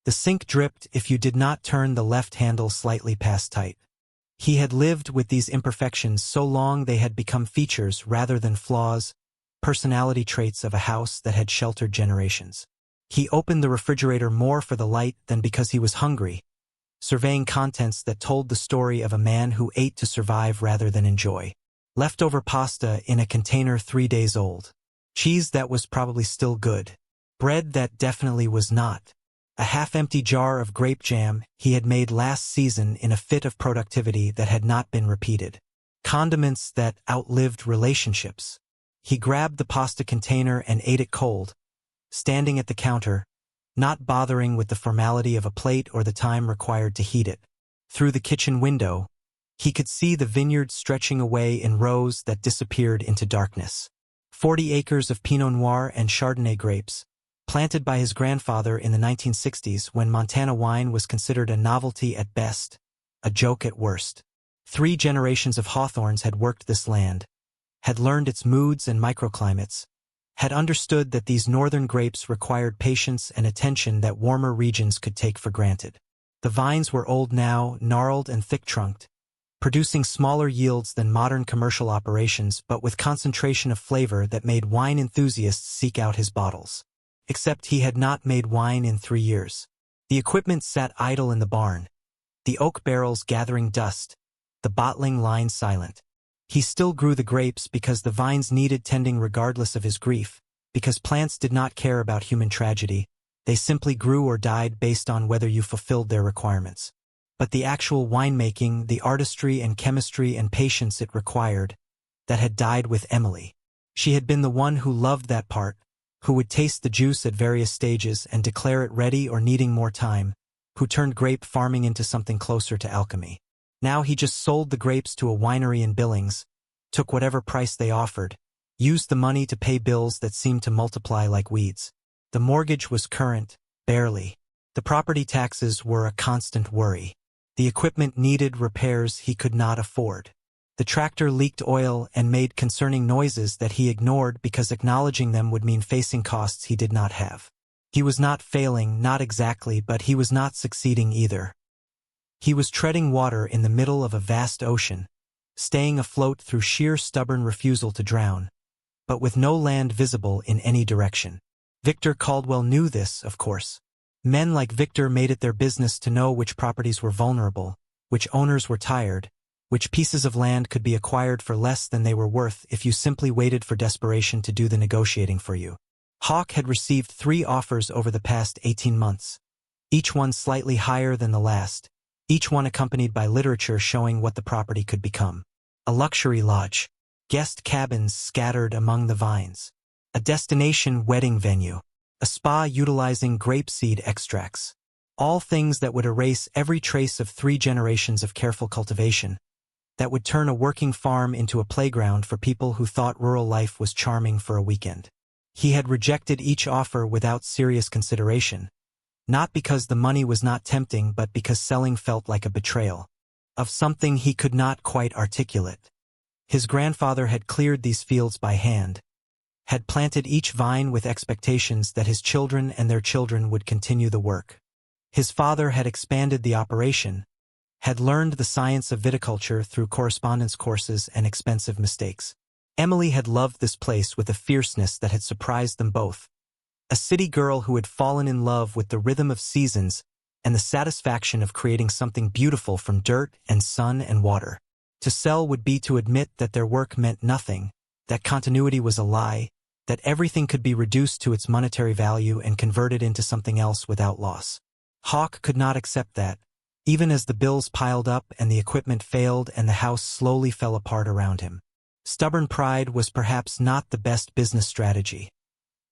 The sink dripped if you did not turn the left handle slightly past tight. He had lived with these imperfections so long they had become features rather than flaws, personality traits of a house that had sheltered generations. He opened the refrigerator more for the light than because he was hungry, surveying contents that told the story of a man who ate to survive rather than enjoy. Leftover pasta in a container 3 days old. Cheese that was probably still good. Bread that definitely was not. A half-empty jar of grape jam he had made last season in a fit of productivity that had not been repeated. Condiments that outlived relationships. He grabbed the pasta container and ate it cold, standing at the counter, not bothering with the formality of a plate or the time required to heat it. Through the kitchen window, he could see the vineyard stretching away in rows that disappeared into darkness. 40 acres of Pinot Noir and Chardonnay grapes, planted by his grandfather in the 1960s when Montana wine was considered a novelty at best, a joke at worst. 3 generations of Hawthorns had worked this land, had learned its moods and microclimates, had understood that these northern grapes required patience and attention that warmer regions could take for granted. The vines were old now, gnarled and thick-trunked, producing smaller yields than modern commercial operations but with concentration of flavor that made wine enthusiasts seek out his bottles. Except he had not made wine in 3 years. The equipment sat idle in the barn, the oak barrels gathering dust, the bottling line silent. He still grew the grapes because the vines needed tending regardless of his grief, because plants did not care about human tragedy, they simply grew or died based on whether you fulfilled their requirements. But the actual winemaking, the artistry and chemistry and patience it required, that had died with Emily. She had been the one who loved that part, who would taste the juice at various stages and declare it ready or needing more time, who turned grape farming into something closer to alchemy. Now he just sold the grapes to a winery in Billings, took whatever price they offered, used the money to pay bills that seemed to multiply like weeds. The mortgage was current, barely. The property taxes were a constant worry. The equipment needed repairs he could not afford. The tractor leaked oil and made concerning noises that he ignored because acknowledging them would mean facing costs he did not have. He was not failing, not exactly, but he was not succeeding either. He was treading water in the middle of a vast ocean, staying afloat through sheer stubborn refusal to drown, but with no land visible in any direction. Victor Caldwell knew this, of course. Men like Victor made it their business to know which properties were vulnerable, which owners were tired, which pieces of land could be acquired for less than they were worth if you simply waited for desperation to do the negotiating for you. Hawk had received 3 offers over the past 18 months, each one slightly higher than the last, each one accompanied by literature showing what the property could become. A luxury lodge, guest cabins scattered among the vines, a destination wedding venue, a spa utilizing grapeseed extracts, all things that would erase every trace of 3 generations of careful cultivation, that would turn a working farm into a playground for people who thought rural life was charming for a weekend. He had rejected each offer without serious consideration, not because the money was not tempting but because selling felt like a betrayal of something he could not quite articulate. His grandfather had cleared these fields by hand, had planted each vine with expectations that his children and their children would continue the work. His father had expanded the operation, had learned the science of viticulture through correspondence courses and expensive mistakes. Emily had loved this place with a fierceness that had surprised them both. A city girl who had fallen in love with the rhythm of seasons and the satisfaction of creating something beautiful from dirt and sun and water. To sell would be to admit that their work meant nothing, that continuity was a lie, that everything could be reduced to its monetary value and converted into something else without loss. Hawk could not accept that, even as the bills piled up and the equipment failed and the house slowly fell apart around him. Stubborn pride was perhaps not the best business strategy,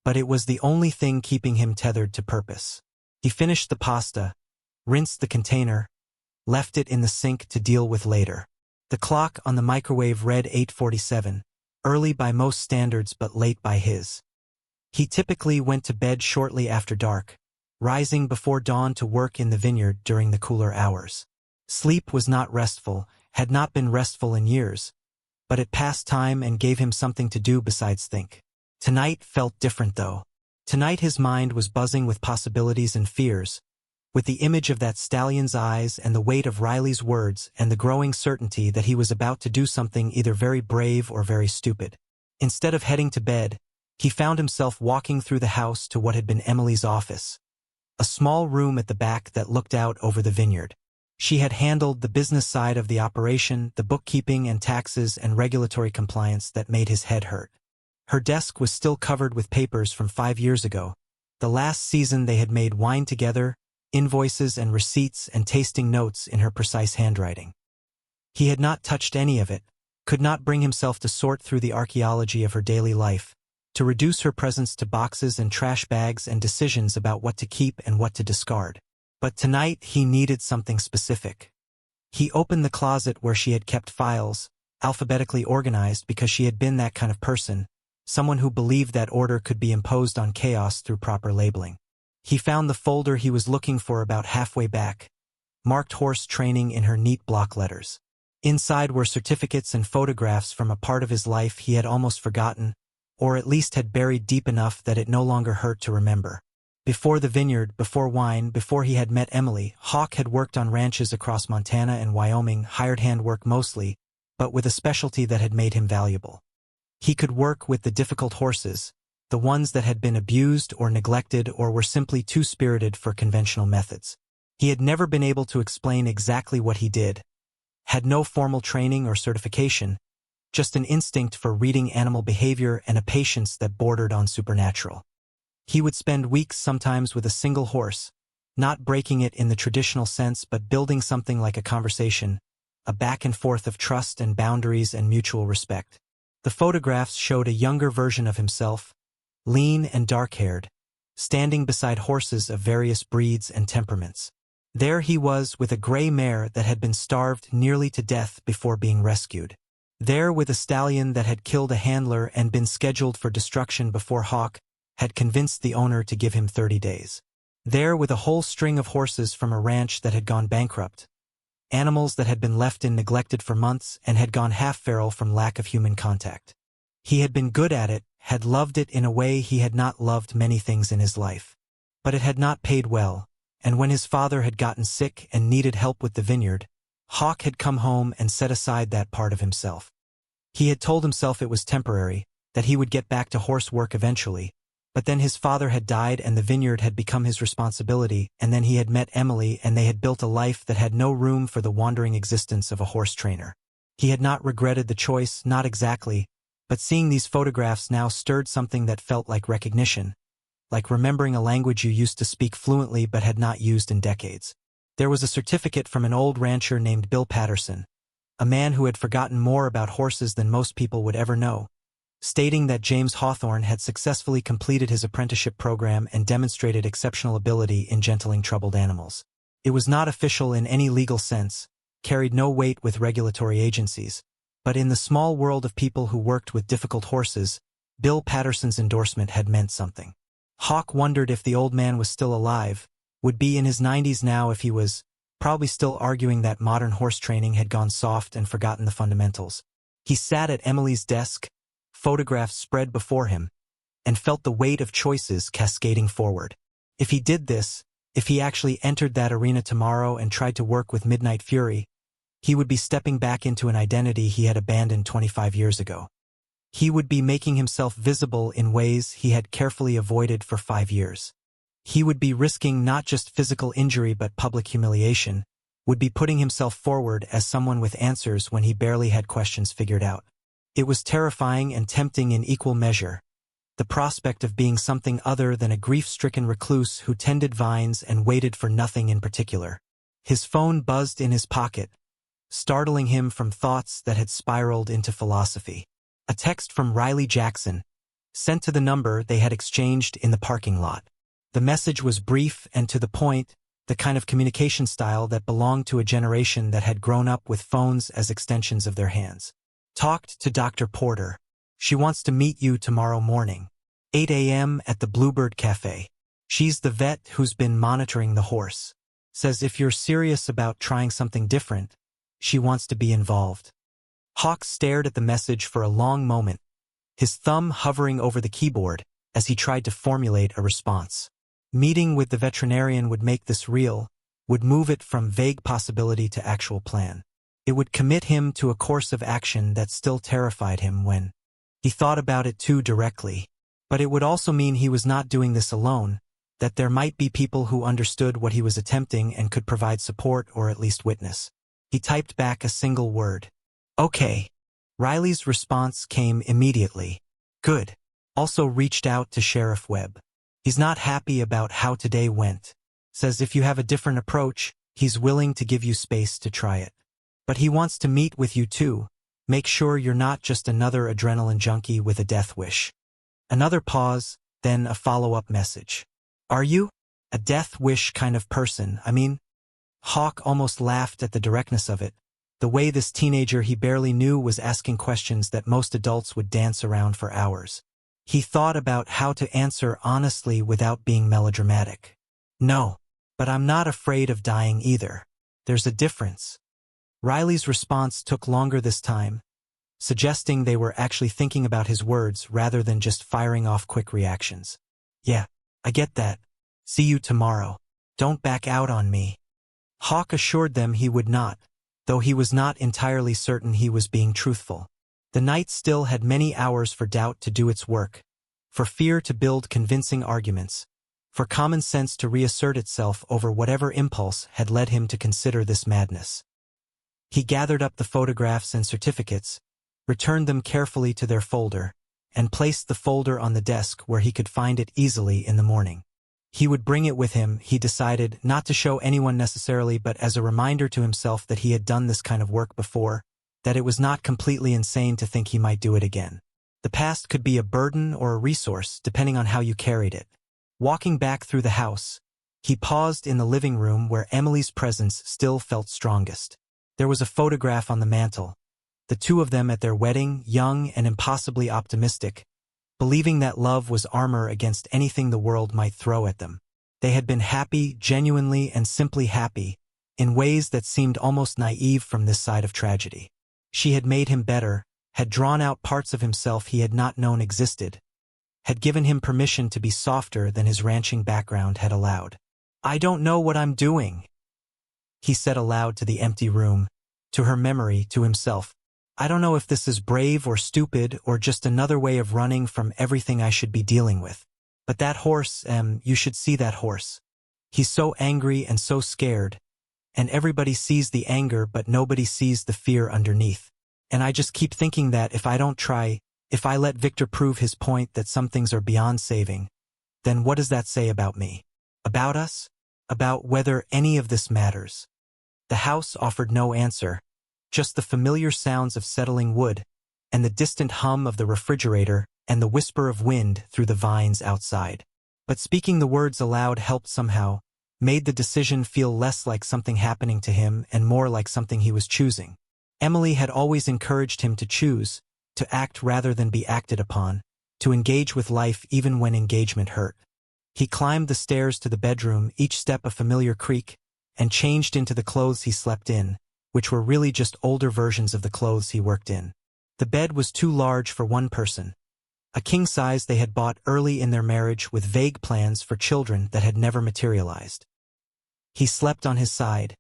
but it was the only thing keeping him tethered to purpose. He finished the pasta, rinsed the container, left it in the sink to deal with later. The clock on the microwave read 8:47, early by most standards but late by his. He typically went to bed shortly after dark, rising before dawn to work in the vineyard during the cooler hours. Sleep was not restful, had not been restful in years, but it passed time and gave him something to do besides think. Tonight felt different though. Tonight his mind was buzzing with possibilities and fears, with the image of that stallion's eyes and the weight of Riley's words and the growing certainty that he was about to do something either very brave or very stupid. Instead of heading to bed, he found himself walking through the house to what had been Emily's office, a small room at the back that looked out over the vineyard. She had handled the business side of the operation, the bookkeeping and taxes and regulatory compliance that made his head hurt. Her desk was still covered with papers from 5 years ago, the last season they had made wine together, invoices and receipts and tasting notes in her precise handwriting. He had not touched any of it, could not bring himself to sort through the archaeology of her daily life, to reduce her presence to boxes and trash bags and decisions about what to keep and what to discard. But tonight he needed something specific. He opened the closet where she had kept files, alphabetically organized because she had been that kind of person, someone who believed that order could be imposed on chaos through proper labeling. He found the folder he was looking for about halfway back, marked horse training in her neat block letters. Inside were certificates and photographs from a part of his life he had almost forgotten, or at least had buried deep enough that it no longer hurt to remember. Before the vineyard, before wine, before he had met Emily, Hawk had worked on ranches across Montana and Wyoming, hired hand work mostly, but with a specialty that had made him valuable. He could work with the difficult horses, the ones that had been abused or neglected or were simply too spirited for conventional methods. He had never been able to explain exactly what he did, had no formal training or certification, just an instinct for reading animal behavior and a patience that bordered on supernatural. He would spend weeks sometimes with a single horse, not breaking it in the traditional sense but building something like a conversation, a back and forth of trust and boundaries and mutual respect. The photographs showed a younger version of himself, lean and dark-haired, standing beside horses of various breeds and temperaments. There he was with a gray mare that had been starved nearly to death before being rescued. There with a stallion that had killed a handler and been scheduled for destruction before Hawk had convinced the owner to give him 30 days. There with a whole string of horses from a ranch that had gone bankrupt, animals that had been left in neglected for months and had gone half-feral from lack of human contact. He had been good at it, had loved it in a way he had not loved many things in his life. But it had not paid well, and when his father had gotten sick and needed help with the vineyard, Hawk had come home and set aside that part of himself. He had told himself it was temporary, that he would get back to horse work eventually, but then his father had died and the vineyard had become his responsibility, and then he had met Emily and they had built a life that had no room for the wandering existence of a horse trainer. He had not regretted the choice, not exactly, but seeing these photographs now stirred something that felt like recognition, like remembering a language you used to speak fluently but had not used in decades. There was a certificate from an old rancher named Bill Patterson, a man who had forgotten more about horses than most people would ever know, stating that James Hawthorne had successfully completed his apprenticeship program and demonstrated exceptional ability in gentling troubled animals. It was not official in any legal sense, carried no weight with regulatory agencies, but in the small world of people who worked with difficult horses, Bill Patterson's endorsement had meant something. Hawk wondered if the old man was still alive, would be in his 90s now if he was, probably still arguing that modern horse training had gone soft and forgotten the fundamentals. He sat at Emily's desk, photographs spread before him, and felt the weight of choices cascading forward. If he did this, if he actually entered that arena tomorrow and tried to work with Midnight Fury, he would be stepping back into an identity he had abandoned 25 years ago. He would be making himself visible in ways he had carefully avoided for 5 years. He would be risking not just physical injury but public humiliation, would be putting himself forward as someone with answers when he barely had questions figured out. It was terrifying and tempting in equal measure, the prospect of being something other than a grief-stricken recluse who tended vines and waited for nothing in particular. His phone buzzed in his pocket, startling him from thoughts that had spiraled into philosophy. A text from Riley Jackson, sent to the number they had exchanged in the parking lot. The message was brief and to the point, the kind of communication style that belonged to a generation that had grown up with phones as extensions of their hands. Talked to Dr. Porter. She wants to meet you tomorrow morning. 8 a.m. at the Bluebird Cafe. She's the vet who's been monitoring the horse. Says if you're serious about trying something different, she wants to be involved. Hawk stared at the message for a long moment, his thumb hovering over the keyboard as he tried to formulate a response. Meeting with the veterinarian would make this real, would move it from vague possibility to actual plan. It would commit him to a course of action that still terrified him when he thought about it too directly. But it would also mean he was not doing this alone, that there might be people who understood what he was attempting and could provide support or at least witness. He typed back a single word. Okay. Riley's response came immediately. Good. Also reached out to Sheriff Webb. He's not happy about how today went. Says if you have a different approach, he's willing to give you space to try it. But he wants to meet with you too. Make sure you're not just another adrenaline junkie with a death wish. Another pause, then a follow-up message. Are you a death wish kind of person? I mean, Hawk almost laughed at the directness of it. The way this teenager he barely knew was asking questions that most adults would dance around for hours. He thought about how to answer honestly without being melodramatic. No, but I'm not afraid of dying either. There's a difference. Riley's response took longer this time, suggesting they were actually thinking about his words rather than just firing off quick reactions. Yeah, I get that. See you tomorrow. Don't back out on me. Hawk assured them he would not, though he was not entirely certain he was being truthful. The night still had many hours for doubt to do its work, for fear to build convincing arguments, for common sense to reassert itself over whatever impulse had led him to consider this madness. He gathered up the photographs and certificates, returned them carefully to their folder, and placed the folder on the desk where he could find it easily in the morning. He would bring it with him, he decided, not to show anyone necessarily but as a reminder to himself that he had done this kind of work before, that it was not completely insane to think he might do it again. The past could be a burden or a resource, depending on how you carried it. Walking back through the house, he paused in the living room where Emily's presence still felt strongest. There was a photograph on the mantel, the two of them at their wedding, young and impossibly optimistic, believing that love was armor against anything the world might throw at them. They had been happy, genuinely and simply happy, in ways that seemed almost naive from this side of tragedy. She had made him better, had drawn out parts of himself he had not known existed, had given him permission to be softer than his ranching background had allowed. I don't know what I'm doing, he said aloud to the empty room, to her memory, to himself. I don't know if this is brave or stupid or just another way of running from everything I should be dealing with. But that horse, you should see that horse. He's so angry and so scared, and everybody sees the anger but nobody sees the fear underneath. And I just keep thinking that if I don't try, if I let Victor prove his point that some things are beyond saving, then what does that say about me? About us? About whether any of this matters? The house offered no answer, just the familiar sounds of settling wood, and the distant hum of the refrigerator, and the whisper of wind through the vines outside. But speaking the words aloud helped somehow, made the decision feel less like something happening to him and more like something he was choosing. Emily had always encouraged him to choose, to act rather than be acted upon, to engage with life even when engagement hurt. He climbed the stairs to the bedroom, each step a familiar creak, and changed into the clothes he slept in, which were really just older versions of the clothes he worked in. The bed was too large for one person. A king size they had bought early in their marriage with vague plans for children that had never materialized. He slept on his side,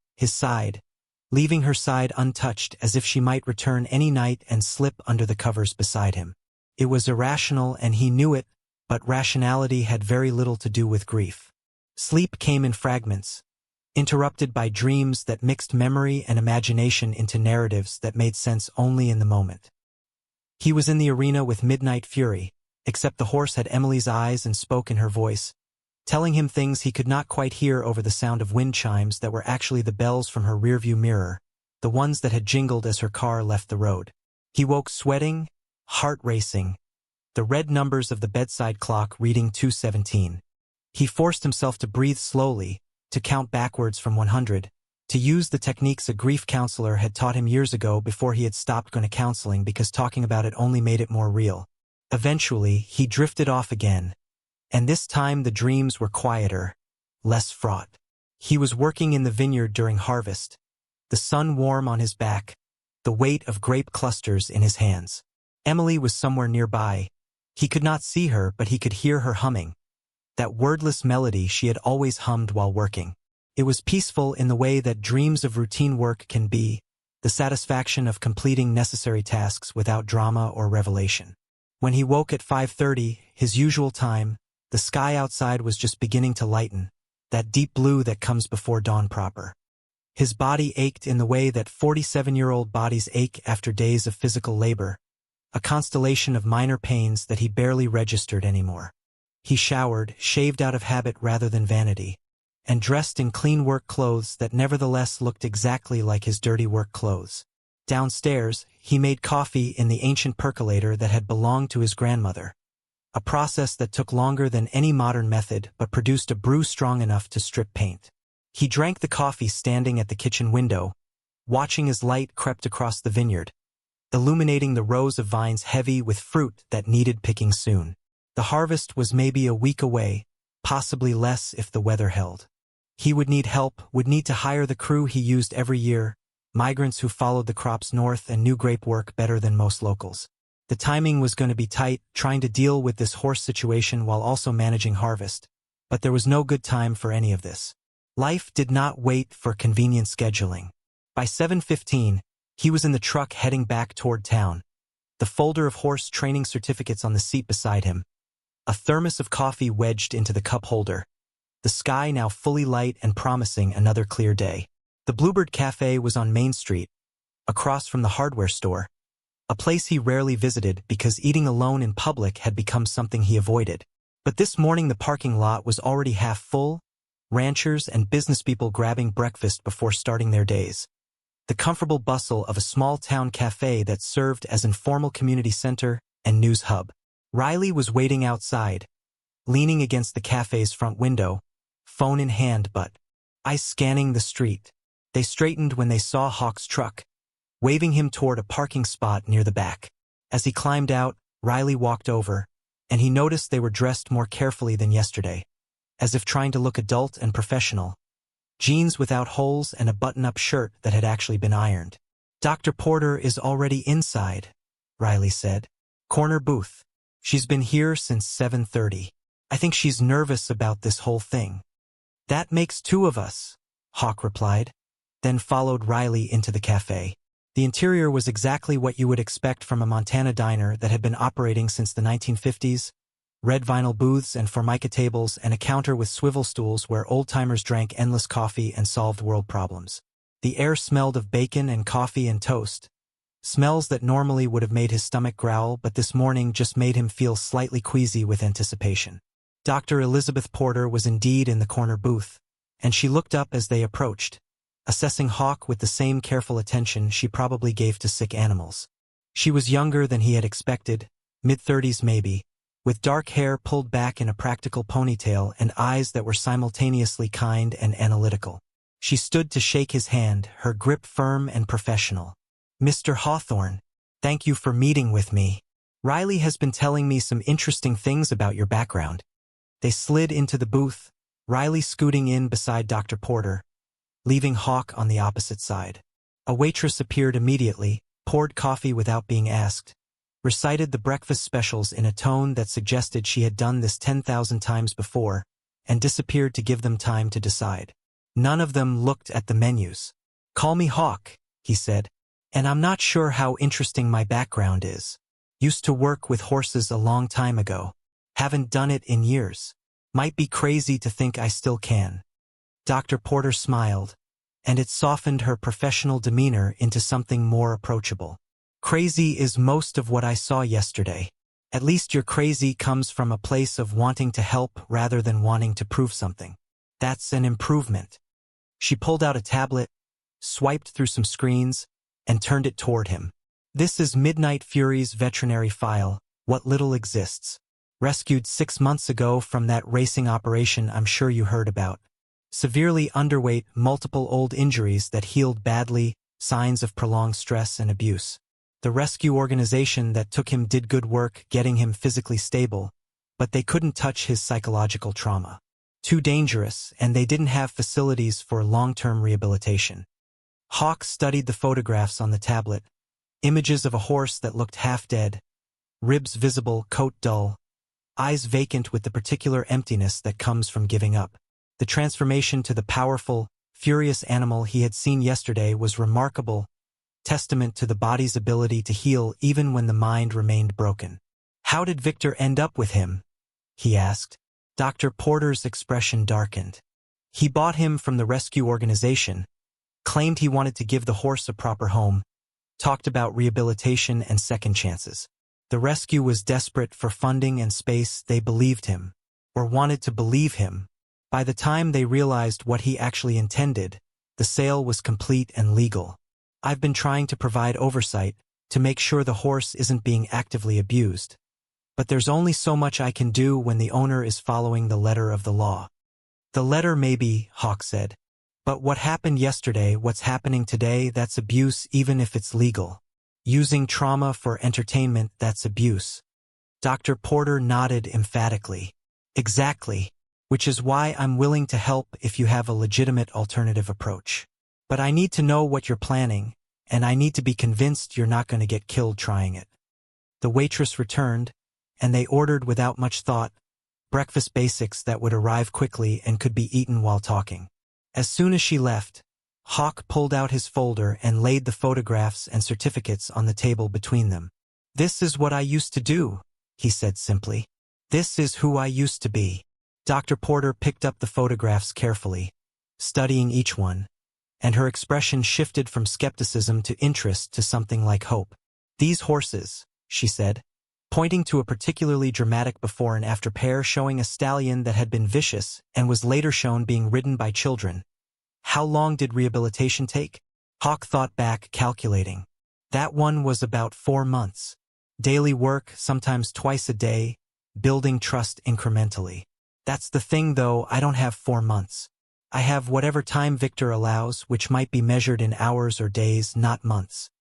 leaving her side untouched as if she might return any night and slip under the covers beside him. It was irrational and he knew it, but rationality had very little to do with grief. Sleep came in fragments, interrupted by dreams that mixed memory and imagination into narratives that made sense only in the moment. He was in the arena with midnight fury, except the horse had Emily's eyes and spoke in her voice, telling him things he could not quite hear over the sound of wind chimes that were actually the bells from her rearview mirror, the ones that had jingled as her car left the road. He woke sweating, heart racing, the red numbers of the bedside clock reading 2:17. He forced himself to breathe slowly, to count backwards from 100, to use the techniques a grief counselor had taught him years ago before he had stopped going to counseling because talking about it only made it more real. Eventually, he drifted off again, and this time the dreams were quieter, less fraught. He was working in the vineyard during harvest, the sun warm on his back, the weight of grape clusters in his hands. Emily was somewhere nearby. He could not see her, but he could hear her humming, that wordless melody she had always hummed while working. It was peaceful in the way that dreams of routine work can be, the satisfaction of completing necessary tasks without drama or revelation. When he woke at 5:30, his usual time, the sky outside was just beginning to lighten, that deep blue that comes before dawn proper. His body ached in the way that 47-year-old bodies ache after days of physical labor, a constellation of minor pains that he barely registered anymore. He showered, shaved out of habit rather than vanity, and dressed in clean work clothes that nevertheless looked exactly like his dirty work clothes. Downstairs, he made coffee in the ancient percolator that had belonged to his grandmother, a process that took longer than any modern method but produced a brew strong enough to strip paint. He drank the coffee standing at the kitchen window, watching as light crept across the vineyard, illuminating the rows of vines heavy with fruit that needed picking soon. The harvest was maybe a week away, possibly less if the weather held. He would need help, would need to hire the crew he used every year, migrants who followed the crops north and knew grape work better than most locals. The timing was going to be tight, trying to deal with this horse situation while also managing harvest, but there was no good time for any of this. Life did not wait for convenient scheduling. By 7:15, he was in the truck heading back toward town, the folder of horse training certificates on the seat beside him, a thermos of coffee wedged into the cup holder, the sky now fully light and promising another clear day. The Bluebird Cafe was on Main Street, across from the hardware store, a place he rarely visited because eating alone in public had become something he avoided. But this morning the parking lot was already half full, ranchers and businesspeople grabbing breakfast before starting their days. The comfortable bustle of a small-town cafe that served as informal community center and news hub. Riley was waiting outside, leaning against the cafe's front window, phone in hand but eyes scanning the street. They straightened when they saw Hawk's truck, waving him toward a parking spot near the back. As he climbed out, Riley walked over, and he noticed they were dressed more carefully than yesterday, as if trying to look adult and professional. Jeans without holes and a button-up shirt that had actually been ironed. "Dr. Porter is already inside," Riley said. "Corner booth. She's been here since 7:30. I think she's nervous about this whole thing." "That makes two of us," Hawk replied, then followed Riley into the cafe. The interior was exactly what you would expect from a Montana diner that had been operating since the 1950s, red vinyl booths and formica tables and a counter with swivel stools where old-timers drank endless coffee and solved world problems. The air smelled of bacon and coffee and toast, smells that normally would have made his stomach growl but this morning just made him feel slightly queasy with anticipation. Dr. Elizabeth Porter was indeed in the corner booth, and she looked up as they approached, assessing Hawk with the same careful attention she probably gave to sick animals. She was younger than he had expected, mid-30s maybe, with dark hair pulled back in a practical ponytail and eyes that were simultaneously kind and analytical. She stood to shake his hand, her grip firm and professional. "Mr. Hawthorne, thank you for meeting with me. Riley has been telling me some interesting things about your background." They slid into the booth, Riley scooting in beside Dr. Porter, leaving Hawk on the opposite side. A waitress appeared immediately, poured coffee without being asked, recited the breakfast specials in a tone that suggested she had done this 10,000 times before, and disappeared to give them time to decide. None of them looked at the menus. "Call me Hawk," he said, "and I'm not sure how interesting my background is. Used to work with horses a long time ago. Haven't done it in years. Might be crazy to think I still can." Dr. Porter smiled, and it softened her professional demeanor into something more approachable. "Crazy is most of what I saw yesterday. At least your crazy comes from a place of wanting to help rather than wanting to prove something. That's an improvement." She pulled out a tablet, swiped through some screens, and turned it toward him. "This is Midnight Fury's veterinary file, what little exists. Rescued 6 months ago from that racing operation I'm sure you heard about. Severely underweight, multiple old injuries that healed badly, signs of prolonged stress and abuse. The rescue organization that took him did good work getting him physically stable, but they couldn't touch his psychological trauma. Too dangerous, and they didn't have facilities for long-term rehabilitation." Hawk studied the photographs on the tablet. Images of a horse that looked half dead, ribs visible, coat dull, eyes vacant with the particular emptiness that comes from giving up. The transformation to the powerful, furious animal he had seen yesterday was remarkable, testament to the body's ability to heal even when the mind remained broken. "How did Victor end up with him?" he asked. Dr. Porter's expression darkened. "He bought him from the rescue organization, claimed he wanted to give the horse a proper home, talked about rehabilitation and second chances. The rescue was desperate for funding and space. They believed him, or wanted to believe him. By the time they realized what he actually intended, the sale was complete and legal. I've been trying to provide oversight to make sure the horse isn't being actively abused. But there's only so much I can do when the owner is following the letter of the law." "The letter maybe," Hawk said. "But what happened yesterday, what's happening today, that's abuse even if it's legal. Using trauma for entertainment, that's abuse." Dr. Porter nodded emphatically. "Exactly. Which is why I'm willing to help if you have a legitimate alternative approach. But I need to know what you're planning, and I need to be convinced you're not going to get killed trying it." The waitress returned, and they ordered without much thought, breakfast basics that would arrive quickly and could be eaten while talking. As soon as she left, Hawk pulled out his folder and laid the photographs and certificates on the table between them. "This is what I used to do," he said simply. "This is who I used to be." Dr. Porter picked up the photographs carefully, studying each one, and her expression shifted from skepticism to interest to something like hope. "These horses," she said, pointing to a particularly dramatic before and after pair showing a stallion that had been vicious and was later shown being ridden by children. "How long did rehabilitation take?" Hawk thought back, calculating. "That one was about 4 months. Daily work, sometimes twice a day, building trust incrementally. That's the thing though, I don't have 4 months. I have whatever time Victor allows, which might be measured in hours or days, not months."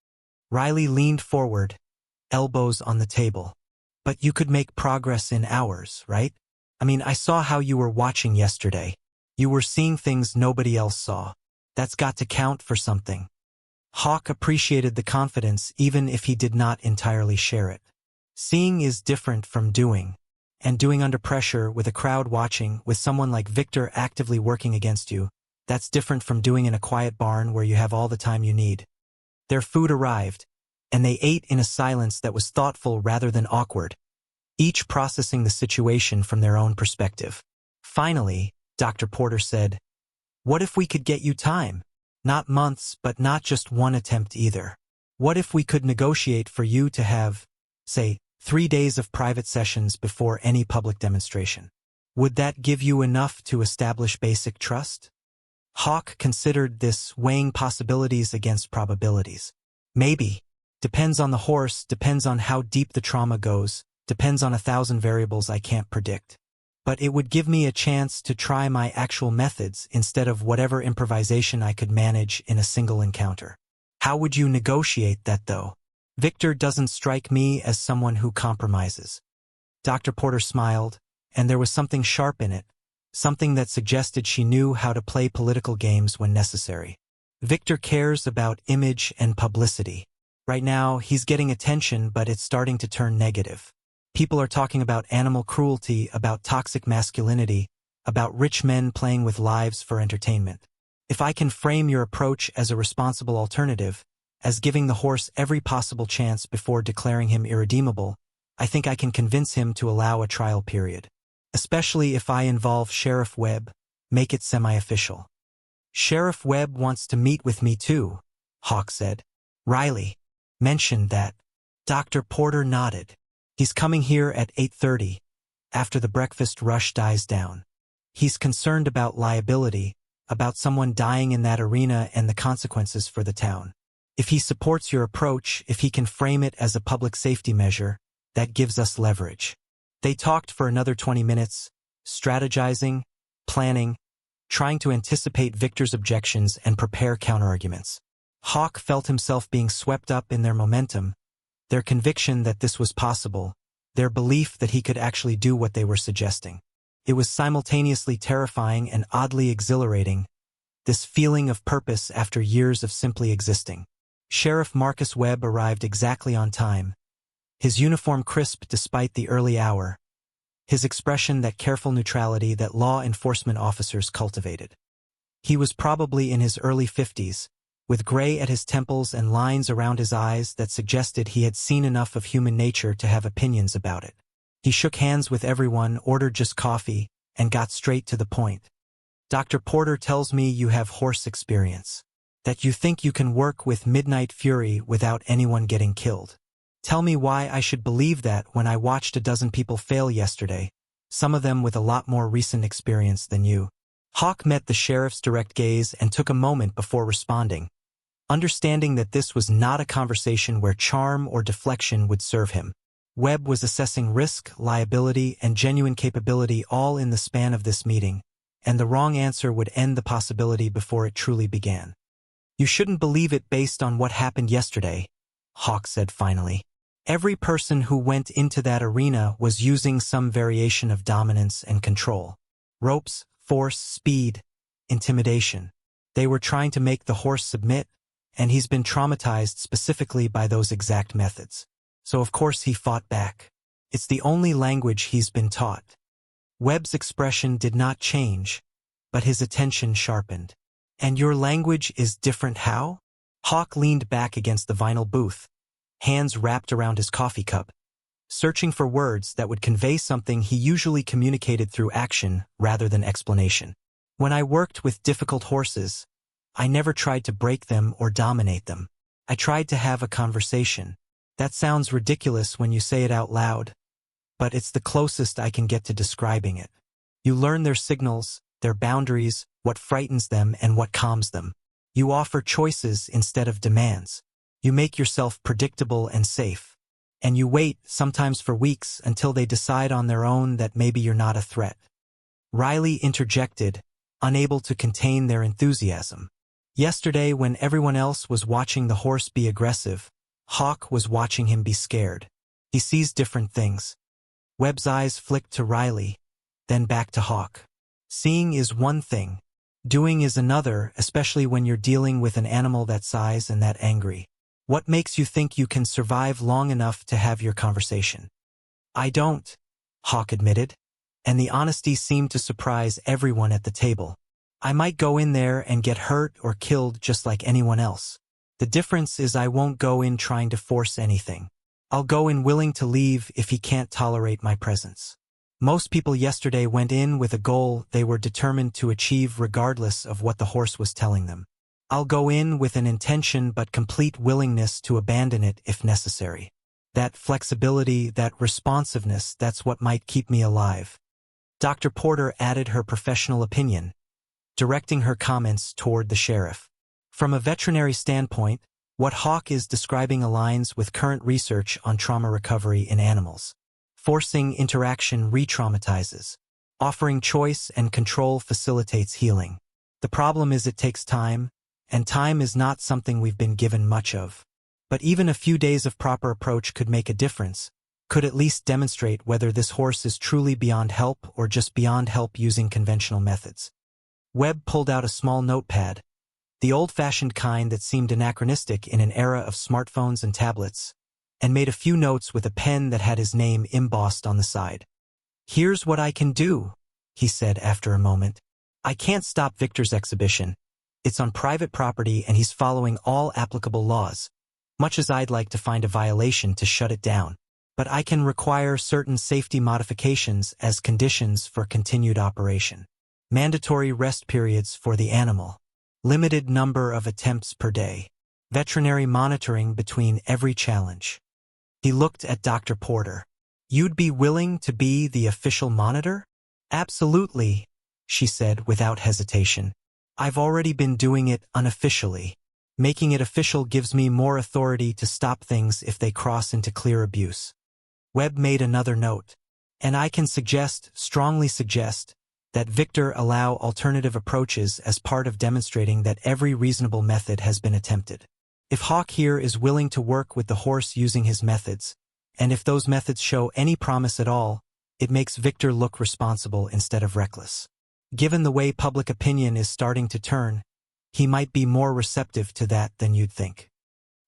Riley leaned forward, elbows on the table. "But you could make progress in hours, right? I mean, I saw how you were watching yesterday. You were seeing things nobody else saw. That's got to count for something." Hawk appreciated the confidence even if he did not entirely share it. Seeing is different from doing. And doing under pressure, with a crowd watching, with someone like Victor actively working against you, that's different from doing in a quiet barn where you have all the time you need. Their food arrived, and they ate in a silence that was thoughtful rather than awkward, each processing the situation from their own perspective. Finally, Dr. Porter said, "What if we could get you time? Not months, but not just one attempt either. What if we could negotiate for you to have, say, 3 days of private sessions before any public demonstration? Would that give you enough to establish basic trust?" Hawk considered this, weighing possibilities against probabilities. "Maybe. Depends on the horse, depends on how deep the trauma goes, depends on 1,000 variables I can't predict. But it would give me a chance to try my actual methods instead of whatever improvisation I could manage in a single encounter." "How would you negotiate that though? Victor doesn't strike me as someone who compromises." Dr. Porter smiled, and there was something sharp in it, something that suggested she knew how to play political games when necessary. "Victor cares about image and publicity. Right now, he's getting attention, but it's starting to turn negative. People are talking about animal cruelty, about toxic masculinity, about rich men playing with lives for entertainment. If I can frame your approach as a responsible alternative, as giving the horse every possible chance before declaring him irredeemable, I think I can convince him to allow a trial period. Especially if I involve Sheriff Webb, make it semi-official. Sheriff Webb wants to meet with me too, Hawk said. Riley mentioned that. Dr. Porter nodded. He's coming here at 8:30, after the breakfast rush dies down. He's concerned about liability, about someone dying in that arena and the consequences for the town. If he supports your approach, if he can frame it as a public safety measure, that gives us leverage. They talked for another 20 minutes, strategizing, planning, trying to anticipate Victor's objections and prepare counterarguments. Hawk felt himself being swept up in their momentum, their conviction that this was possible, their belief that he could actually do what they were suggesting. It was simultaneously terrifying and oddly exhilarating, this feeling of purpose after years of simply existing. Sheriff Marcus Webb arrived exactly on time, his uniform crisp despite the early hour, his expression that careful neutrality that law enforcement officers cultivated. He was probably in his early 50s, with gray at his temples and lines around his eyes that suggested he had seen enough of human nature to have opinions about it. He shook hands with everyone, ordered just coffee, and got straight to the point. Dr. Porter tells me you have horse experience, that you think you can work with Midnight Fury without anyone getting killed. Tell me why I should believe that when I watched a dozen people fail yesterday, some of them with a lot more recent experience than you. Hawk met the sheriff's direct gaze and took a moment before responding, understanding that this was not a conversation where charm or deflection would serve him. Webb was assessing risk, liability, and genuine capability all in the span of this meeting, and the wrong answer would end the possibility before it truly began. You shouldn't believe it based on what happened yesterday, Hawk said finally. Every person who went into that arena was using some variation of dominance and control. Ropes, force, speed, intimidation. They were trying to make the horse submit, and he's been traumatized specifically by those exact methods. So of course he fought back. It's the only language he's been taught. Webb's expression did not change, but his attention sharpened. And your language is different how? Hawk leaned back against the vinyl booth, hands wrapped around his coffee cup, searching for words that would convey something he usually communicated through action rather than explanation. When I worked with difficult horses, I never tried to break them or dominate them. I tried to have a conversation. That sounds ridiculous when you say it out loud, but it's the closest I can get to describing it. You learn their signals, their boundaries, what frightens them and what calms them. You offer choices instead of demands. You make yourself predictable and safe. And you wait, sometimes for weeks, until they decide on their own that maybe you're not a threat. Riley interjected, unable to contain their enthusiasm. Yesterday, when everyone else was watching the horse be aggressive, Hawk was watching him be scared. He sees different things. Webb's eyes flicked to Riley, then back to Hawk. Seeing is one thing. Doing is another, especially when you're dealing with an animal that size and that angry. What makes you think you can survive long enough to have your conversation? I don't, Hawk admitted, and the honesty seemed to surprise everyone at the table. I might go in there and get hurt or killed just like anyone else. The difference is I won't go in trying to force anything. I'll go in willing to leave if he can't tolerate my presence. Most people yesterday went in with a goal they were determined to achieve regardless of what the horse was telling them. I'll go in with an intention but complete willingness to abandon it if necessary. That flexibility, that responsiveness, that's what might keep me alive. Dr. Porter added her professional opinion, directing her comments toward the sheriff. From a veterinary standpoint, what Hawk is describing aligns with current research on trauma recovery in animals. Forcing interaction re-traumatizes. Offering choice and control facilitates healing. The problem is it takes time, and time is not something we've been given much of. But even a few days of proper approach could make a difference, could at least demonstrate whether this horse is truly beyond help or just beyond help using conventional methods. Webb pulled out a small notepad, the old-fashioned kind that seemed anachronistic in an era of smartphones and tablets, and made a few notes with a pen that had his name embossed on the side. "Here's what I can do," he said after a moment. "I can't stop Victor's exhibition. It's on private property and he's following all applicable laws, much as I'd like to find a violation to shut it down. But I can require certain safety modifications as conditions for continued operation. Mandatory rest periods for the animal. Limited number of attempts per day. Veterinary monitoring between every challenge." He looked at Dr. Porter. "You'd be willing to be the official monitor?" "Absolutely," she said without hesitation. "I've already been doing it unofficially. Making it official gives me more authority to stop things if they cross into clear abuse." Webb made another note. "And I can strongly suggest, that Victor allow alternative approaches as part of demonstrating that every reasonable method has been attempted. If Hawk here is willing to work with the horse using his methods, and if those methods show any promise at all, it makes Victor look responsible instead of reckless. Given the way public opinion is starting to turn, he might be more receptive to that than you'd think."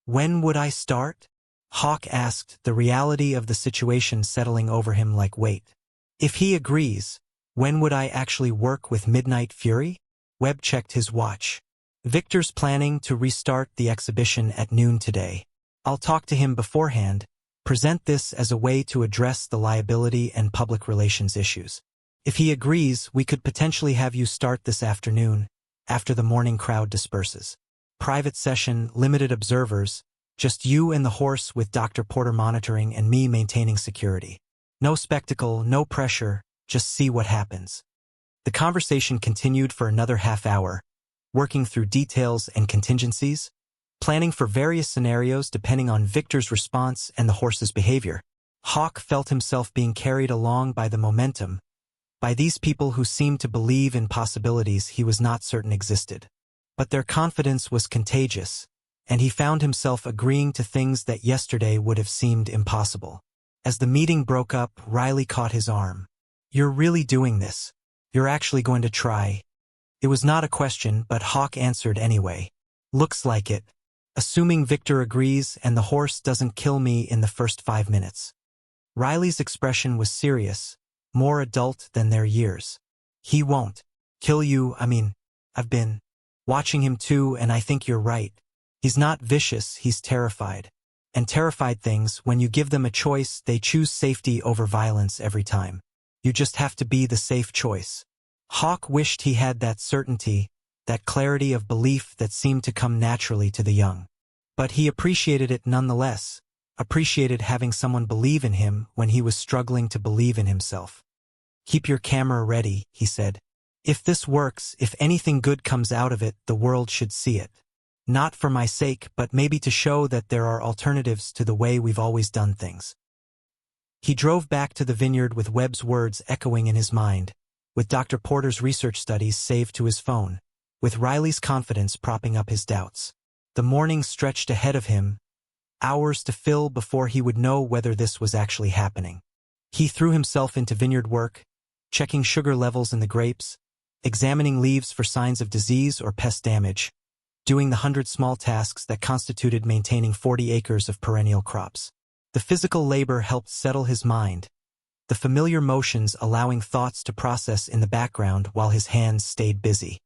"When would I start?" Hawk asked, the reality of the situation settling over him like weight. "If he agrees, when would I actually work with Midnight Fury?" Webb checked his watch. "Victor's planning to restart the exhibition at noon today. I'll talk to him beforehand, present this as a way to address the liability and public relations issues. If he agrees, we could potentially have you start this afternoon, after the morning crowd disperses. Private session, limited observers, just you and the horse with Dr. Porter monitoring and me maintaining security. No spectacle, no pressure, just see what happens." The conversation continued for another half hour, working through details and contingencies, planning for various scenarios depending on Victor's response and the horse's behavior. Hawk felt himself being carried along by the momentum, by these people who seemed to believe in possibilities he was not certain existed. But their confidence was contagious, and he found himself agreeing to things that yesterday would have seemed impossible. As the meeting broke up, Riley caught his arm. "You're really doing this. You're actually going to try." It was not a question, but Hawk answered anyway. "Looks like it. Assuming Victor agrees and the horse doesn't kill me in the first 5 minutes." Riley's expression was serious, more adult than their years. "He won't kill you. I've been watching him too, and I think you're right. He's not vicious, he's terrified. And terrified things, when you give them a choice, they choose safety over violence every time. You just have to be the safe choice." Hawk wished he had that certainty, that clarity of belief that seemed to come naturally to the young. But he appreciated it nonetheless, appreciated having someone believe in him when he was struggling to believe in himself. "Keep your camera ready," he said. "If this works, if anything good comes out of it, the world should see it. Not for my sake, but maybe to show that there are alternatives to the way we've always done things." He drove back to the vineyard with Webb's words echoing in his mind, with Dr. Porter's research studies saved to his phone, with Riley's confidence propping up his doubts. The morning stretched ahead of him, hours to fill before he would know whether this was actually happening. He threw himself into vineyard work, checking sugar levels in the grapes, examining leaves for signs of disease or pest damage, doing the 100 small tasks that constituted maintaining 40 acres of perennial crops. The physical labor helped settle his mind, the familiar motions allowing thoughts to process in the background while his hands stayed busy.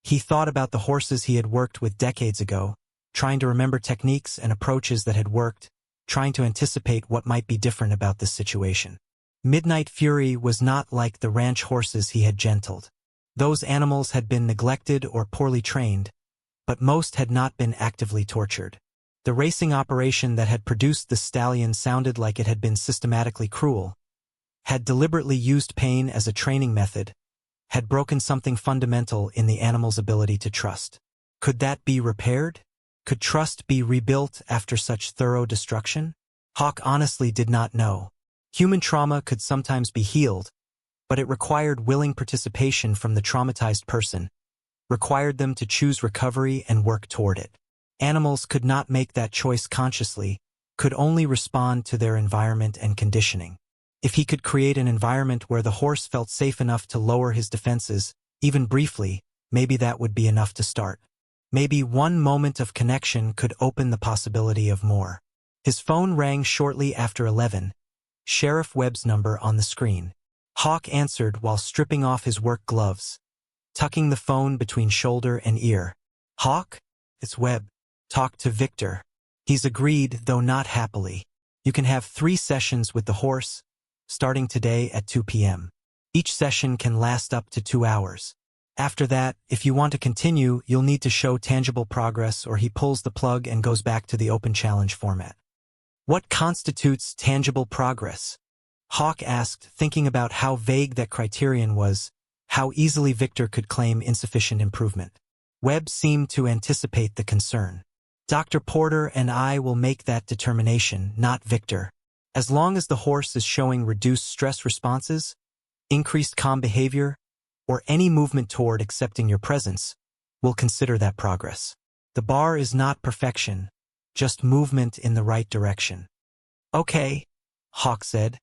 He thought about the horses he had worked with decades ago, trying to remember techniques and approaches that had worked, trying to anticipate what might be different about this situation. Midnight Fury was not like the ranch horses he had gentled. Those animals had been neglected or poorly trained, but most had not been actively tortured. The racing operation that had produced the stallion sounded like it had been systematically cruel, had deliberately used pain as a training method, had broken something fundamental in the animal's ability to trust. Could that be repaired? Could trust be rebuilt after such thorough destruction? Hawk honestly did not know. Human trauma could sometimes be healed, but it required willing participation from the traumatized person, required them to choose recovery and work toward it. Animals could not make that choice consciously, could only respond to their environment and conditioning. If he could create an environment where the horse felt safe enough to lower his defenses, even briefly, maybe that would be enough to start. Maybe one moment of connection could open the possibility of more. His phone rang shortly after 11, Sheriff Webb's number on the screen. Hawk answered while stripping off his work gloves, tucking the phone between shoulder and ear. "Hawk? It's Webb. Talk to Victor. He's agreed, though not happily. You can have 3 sessions with the horse, starting today at 2 p.m. Each session can last up to 2 hours. After that, if you want to continue, you'll need to show tangible progress or he pulls the plug and goes back to the open challenge format." What constitutes tangible progress? Hawk asked, thinking about how vague that criterion was, how easily Victor could claim insufficient improvement. Webb seemed to anticipate the concern. "Dr. Porter and I will make that determination, not Victor. As long as the horse is showing reduced stress responses, increased calm behavior, or any movement toward accepting your presence, we'll consider that progress. The bar is not perfection, just movement in the right direction." "Okay," Hawk said,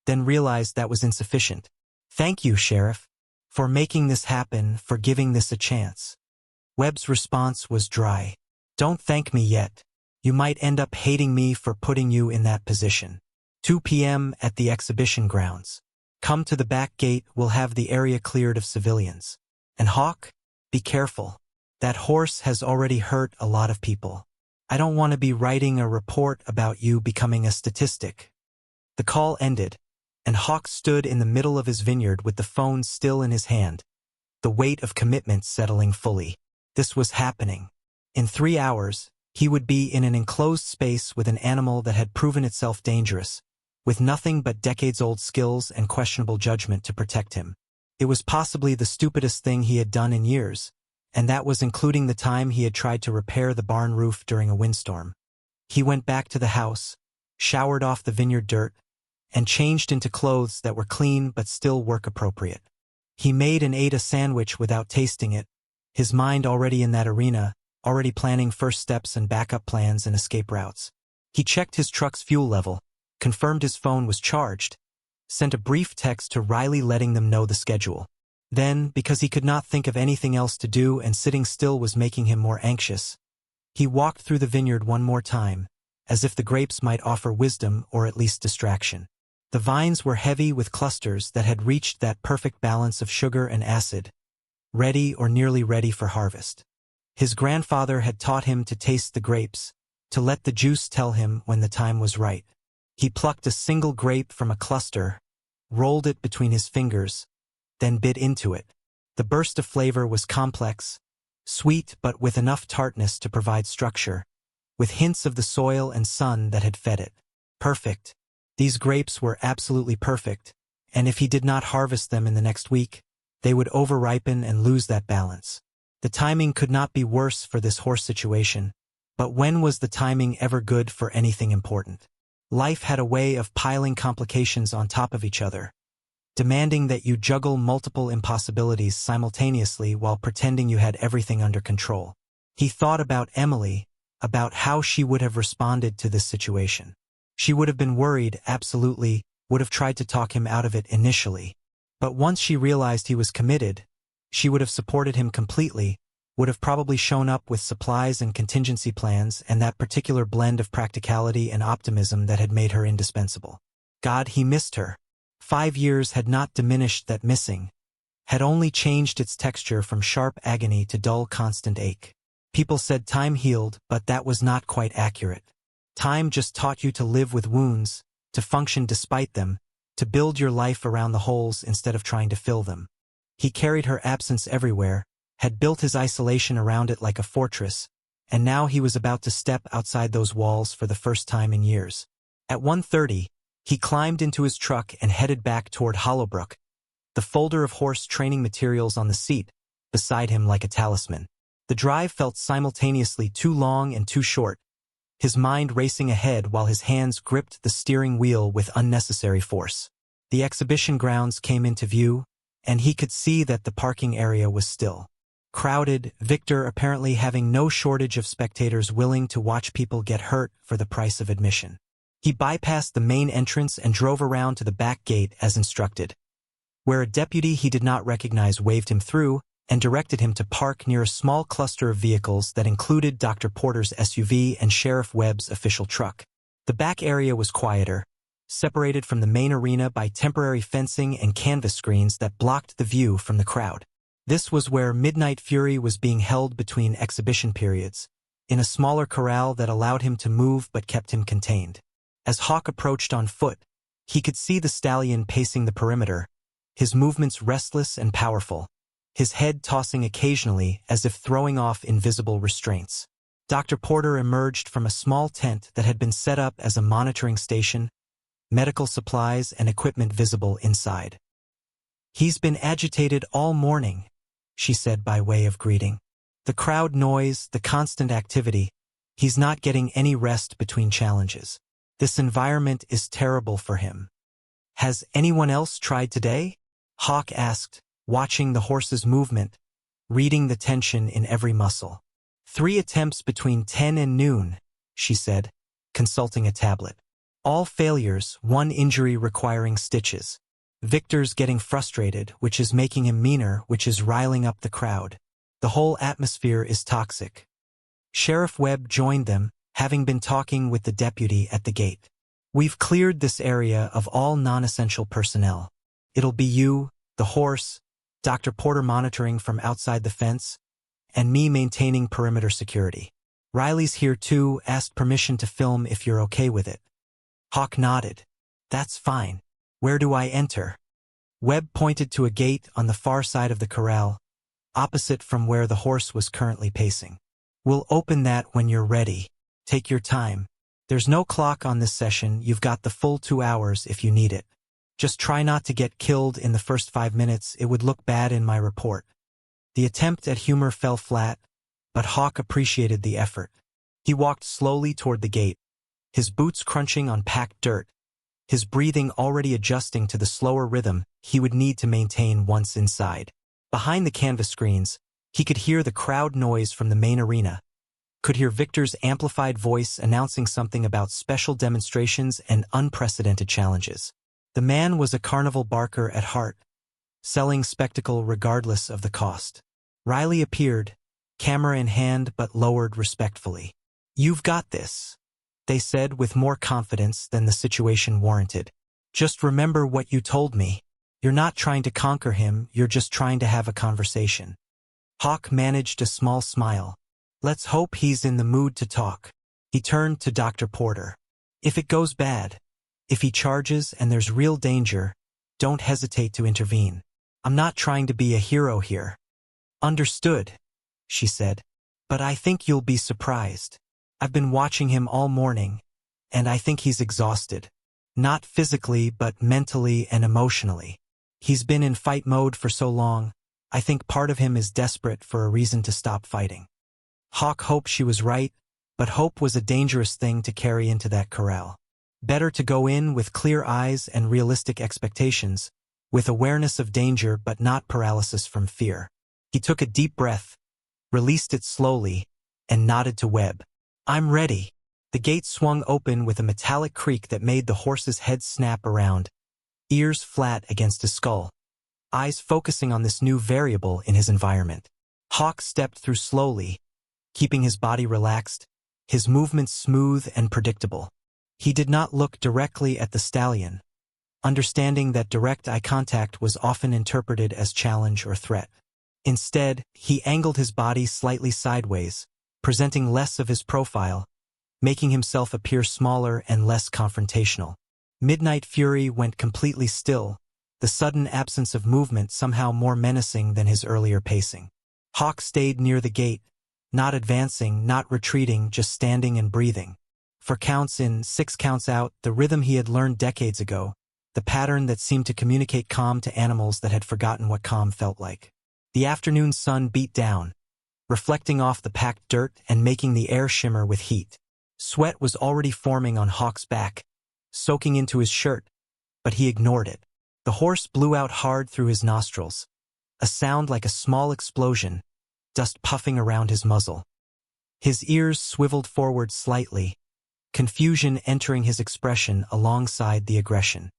then realized that was insufficient. "Thank you, Sheriff, for making this happen, for giving this a chance." Webb's response was dry. "Don't thank me yet. You might end up hating me for putting you in that position. 2 p.m. at the exhibition grounds. Come to the back gate, we'll have the area cleared of civilians. And Hawk, be careful. That horse has already hurt a lot of people. I don't want to be writing a report about you becoming a statistic." The call ended, and Hawk stood in the middle of his vineyard with the phone still in his hand, the weight of commitment settling fully. This was happening. In 3 hours, he would be in an enclosed space with an animal that had proven itself dangerous, with nothing but decades-old skills and questionable judgment to protect him. It was possibly the stupidest thing he had done in years, and that was including the time he had tried to repair the barn roof during a windstorm. He went back to the house, showered off the vineyard dirt, and changed into clothes that were clean but still work-appropriate. He made and ate a sandwich without tasting it, his mind already in that arena, already planning first steps and backup plans and escape routes. He checked his truck's fuel level, confirmed his phone was charged, sent a brief text to Riley letting them know the schedule. Then, because he could not think of anything else to do and sitting still was making him more anxious, he walked through the vineyard one more time, as if the grapes might offer wisdom or at least distraction. The vines were heavy with clusters that had reached that perfect balance of sugar and acid, ready or nearly ready for harvest. His grandfather had taught him to taste the grapes, to let the juice tell him when the time was right. He plucked a single grape from a cluster, rolled it between his fingers, then bit into it. The burst of flavor was complex, sweet but with enough tartness to provide structure, with hints of the soil and sun that had fed it. Perfect. These grapes were absolutely perfect, and if he did not harvest them in the next week, they would overripen and lose that balance. The timing could not be worse for this horse situation, but when was the timing ever good for anything important? Life had a way of piling complications on top of each other, demanding that you juggle multiple impossibilities simultaneously while pretending you had everything under control. He thought about Emily, about how she would have responded to this situation. She would have been worried, absolutely, would have tried to talk him out of it initially. But once she realized he was committed, she would have supported him completely, would have probably shown up with supplies and contingency plans and that particular blend of practicality and optimism that had made her indispensable. God, he missed her. 5 years had not diminished that missing, had only changed its texture from sharp agony to dull constant ache. People said time healed, but that was not quite accurate. Time just taught you to live with wounds, to function despite them, to build your life around the holes instead of trying to fill them. He carried her absence everywhere, had built his isolation around it like a fortress, and now he was about to step outside those walls for the first time in years. At 1:30, he climbed into his truck and headed back toward Hollowbrook, the folder of horse training materials on the seat beside him like a talisman. The drive felt simultaneously too long and too short, his mind racing ahead while his hands gripped the steering wheel with unnecessary force. The exhibition grounds came into view, and he could see that the parking area was still crowded, Victor apparently having no shortage of spectators willing to watch people get hurt for the price of admission. He bypassed the main entrance and drove around to the back gate as instructed, where a deputy he did not recognize waved him through, and directed him to park near a small cluster of vehicles that included Dr. Porter's SUV and Sheriff Webb's official truck. The back area was quieter, separated from the main arena by temporary fencing and canvas screens that blocked the view from the crowd. This was where Midnight Fury was being held between exhibition periods, in a smaller corral that allowed him to move but kept him contained. As Hawk approached on foot, he could see the stallion pacing the perimeter, his movements restless and powerful, his head tossing occasionally as if throwing off invisible restraints. Dr. Porter emerged from a small tent that had been set up as a monitoring station, medical supplies and equipment visible inside. "He's been agitated all morning," she said by way of greeting. "The crowd noise, the constant activity. He's not getting any rest between challenges. This environment is terrible for him." "Has anyone else tried today?" Hawk asked, watching the horse's movement, reading the tension in every muscle. "3 attempts between 10 and noon, she said, consulting a tablet. "All failures, 1 injury requiring stitches. Victor's getting frustrated, which is making him meaner, which is riling up the crowd. The whole atmosphere is toxic." Sheriff Webb joined them, having been talking with the deputy at the gate. "We've cleared this area of all non-essential personnel. It'll be you, the horse, Dr. Porter monitoring from outside the fence, and me maintaining perimeter security. Riley's here too, asked permission to film if you're okay with it." Hawk nodded. "That's fine. Where do I enter?" Webb pointed to a gate on the far side of the corral, opposite from where the horse was currently pacing. "We'll open that when you're ready. Take your time. There's no clock on this session, you've got the full 2 hours if you need it. Just try not to get killed in the first 5 minutes, it would look bad in my report." The attempt at humor fell flat, but Hawk appreciated the effort. He walked slowly toward the gate, his boots crunching on packed dirt, his breathing already adjusting to the slower rhythm he would need to maintain once inside. Behind the canvas screens, he could hear the crowd noise from the main arena, could hear Victor's amplified voice announcing something about special demonstrations and unprecedented challenges. The man was a carnival barker at heart, selling spectacle regardless of the cost. Riley appeared, camera in hand but lowered respectfully. "You've got this," they said with more confidence than the situation warranted. "Just remember what you told me. You're not trying to conquer him, you're just trying to have a conversation." Hawk managed a small smile. "Let's hope he's in the mood to talk." He turned to Dr. Porter. "If it goes bad, if he charges and there's real danger, don't hesitate to intervene. I'm not trying to be a hero here." "Understood," she said. "But I think you'll be surprised. I've been watching him all morning, and I think he's exhausted. Not physically, but mentally and emotionally. He's been in fight mode for so long, I think part of him is desperate for a reason to stop fighting." Hawk hoped she was right, but hope was a dangerous thing to carry into that corral. Better to go in with clear eyes and realistic expectations, with awareness of danger but not paralysis from fear. He took a deep breath, released it slowly, and nodded to Webb. "I'm ready." The gate swung open with a metallic creak that made the horse's head snap around, ears flat against his skull, eyes focusing on this new variable in his environment. Hawk stepped through slowly, keeping his body relaxed, his movements smooth and predictable. He did not look directly at the stallion, understanding that direct eye contact was often interpreted as challenge or threat. Instead, he angled his body slightly sideways, presenting less of his profile, making himself appear smaller and less confrontational. Midnight Fury went completely still, the sudden absence of movement somehow more menacing than his earlier pacing. Hawk stayed near the gate, not advancing, not retreating, just standing and breathing. For counts in, 6 counts out, the rhythm he had learned decades ago, the pattern that seemed to communicate calm to animals that had forgotten what calm felt like. The afternoon sun beat down, reflecting off the packed dirt and making the air shimmer with heat. Sweat was already forming on Hawk's back, soaking into his shirt, but he ignored it. The horse blew out hard through his nostrils, a sound like a small explosion, dust puffing around his muzzle. His ears swiveled forward slightly, confusion entering his expression alongside the aggression.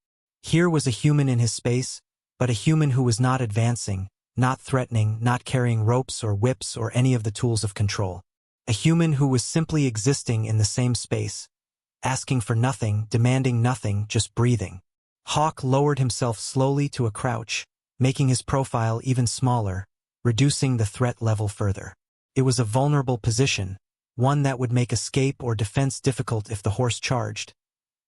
Here was a human in his space, but a human who was not advancing, not threatening, not carrying ropes or whips or any of the tools of control. A human who was simply existing in the same space, asking for nothing, demanding nothing, just breathing. Hawk lowered himself slowly to a crouch, making his profile even smaller, reducing the threat level further. It was a vulnerable position, one that would make escape or defense difficult if the horse charged.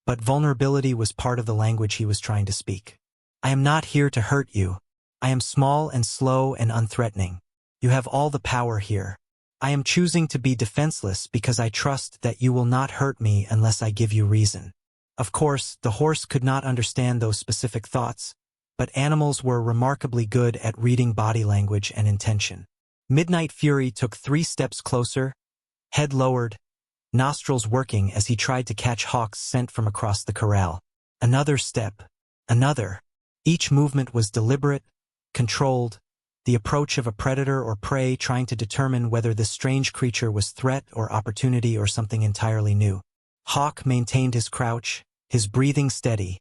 But vulnerability was part of the language he was trying to speak. I am not here to hurt you. I am small and slow and unthreatening. You have all the power here. I am choosing to be defenseless because I trust that you will not hurt me unless I give you reason. Of course, the horse could not understand those specific thoughts, but animals were remarkably good at reading body language and intention. Midnight Fury took 3 steps closer, head lowered, nostrils working as he tried to catch Hawk's scent from across the corral. Another step, another. Each movement was deliberate, controlled, the approach of a predator or prey trying to determine whether this strange creature was threat or opportunity or something entirely new. Hawk maintained his crouch, his breathing steady,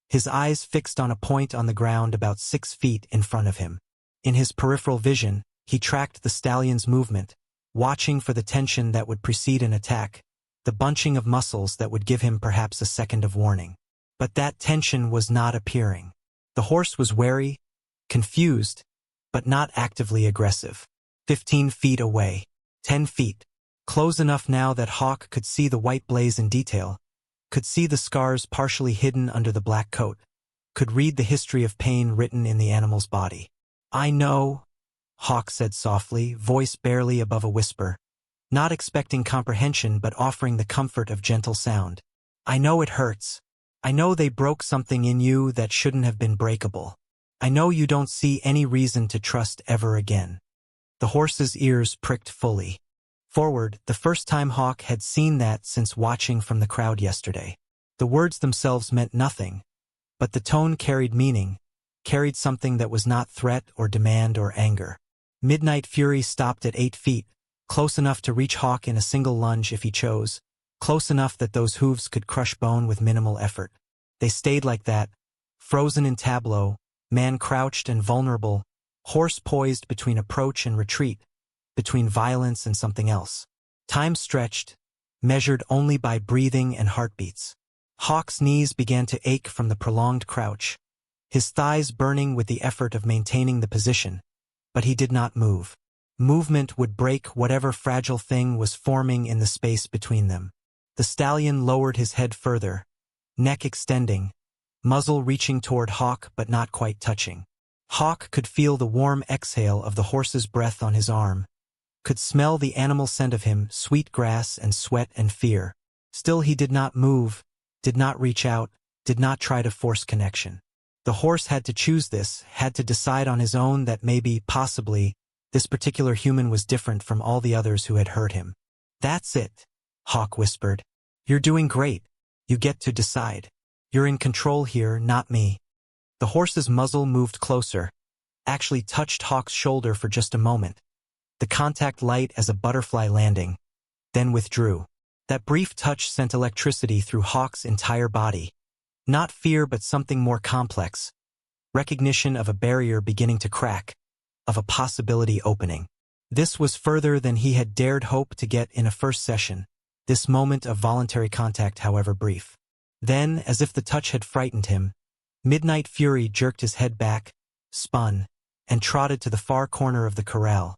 his eyes fixed on a point on the ground about 6 feet in front of him. In his peripheral vision, he tracked the stallion's movement, watching for the tension that would precede an attack, the bunching of muscles that would give him perhaps a second of warning. But that tension was not appearing. The horse was wary, confused, but not actively aggressive. 15 feet away, 10 feet, close enough now that Hawk could see the white blaze in detail, could see the scars partially hidden under the black coat, could read the history of pain written in the animal's body. I know, Hawk said softly, voice barely above a whisper, not expecting comprehension but offering the comfort of gentle sound. I know it hurts. I know they broke something in you that shouldn't have been breakable. I know you don't see any reason to trust ever again. The horse's ears pricked fully. Forward, the first time Hawk had seen that since watching from the crowd yesterday. The words themselves meant nothing, but the tone carried meaning, carried something that was not threat or demand or anger. Midnight Fury stopped at 8 feet, close enough to reach Hawk in a single lunge if he chose, close enough that those hooves could crush bone with minimal effort. They stayed like that, frozen in tableau, man crouched and vulnerable, horse poised between approach and retreat, between violence and something else. Time stretched, measured only by breathing and heartbeats. Hawk's knees began to ache from the prolonged crouch, his thighs burning with the effort of maintaining the position, but he did not move. Movement would break whatever fragile thing was forming in the space between them. The stallion lowered his head further, neck extending, muzzle reaching toward Hawk but not quite touching. Hawk could feel the warm exhale of the horse's breath on his arm, could smell the animal scent of him, sweet grass and sweat and fear. Still he did not move, did not reach out, did not try to force connection. The horse had to choose this, had to decide on his own that maybe, possibly, this particular human was different from all the others who had hurt him. That's it, Hawk whispered. You're doing great. You get to decide. You're in control here, not me. The horse's muzzle moved closer, actually touched Hawk's shoulder for just a moment. The contact light as a butterfly landing, then withdrew. That brief touch sent electricity through Hawk's entire body. Not fear but something more complex. Recognition of a barrier beginning to crack, of a possibility opening. This was further than he had dared hope to get in a first session, this moment of voluntary contact however brief. Then, as if the touch had frightened him, Midnight Fury jerked his head back, spun, and trotted to the far corner of the corral.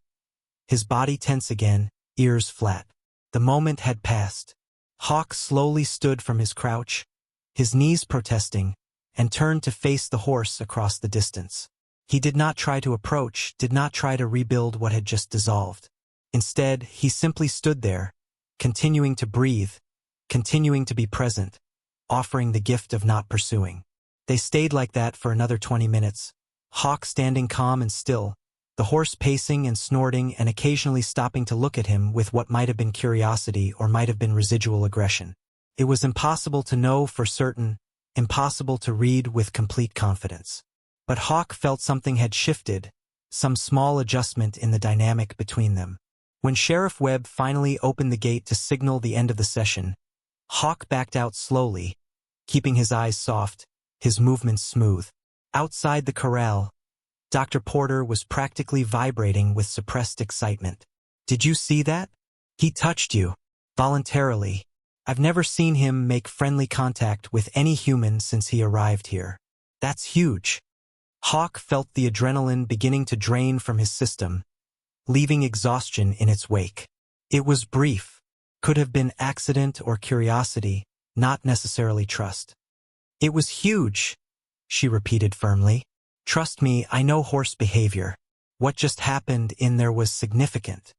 His body tense again, ears flat. The moment had passed. Hawk slowly stood from his crouch, his knees protesting, and turned to face the horse across the distance. He did not try to approach, did not try to rebuild what had just dissolved. Instead, he simply stood there, continuing to breathe, continuing to be present, offering the gift of not pursuing. They stayed like that for another 20 minutes, Hawk standing calm and still, the horse pacing and snorting and occasionally stopping to look at him with what might have been curiosity or might have been residual aggression. It was impossible to know for certain, impossible to read with complete confidence. But Hawk felt something had shifted, some small adjustment in the dynamic between them. When Sheriff Webb finally opened the gate to signal the end of the session, Hawk backed out slowly, keeping his eyes soft, his movements smooth. Outside the corral, Dr. Porter was practically vibrating with suppressed excitement. Did you see that? He touched you. Voluntarily. I've never seen him make friendly contact with any human since he arrived here. That's huge. Hawk felt the adrenaline beginning to drain from his system, leaving exhaustion in its wake. It was brief. Could have been accident or curiosity, not necessarily trust. It was huge, she repeated firmly. Trust me, I know horse behavior. What just happened in there was significant.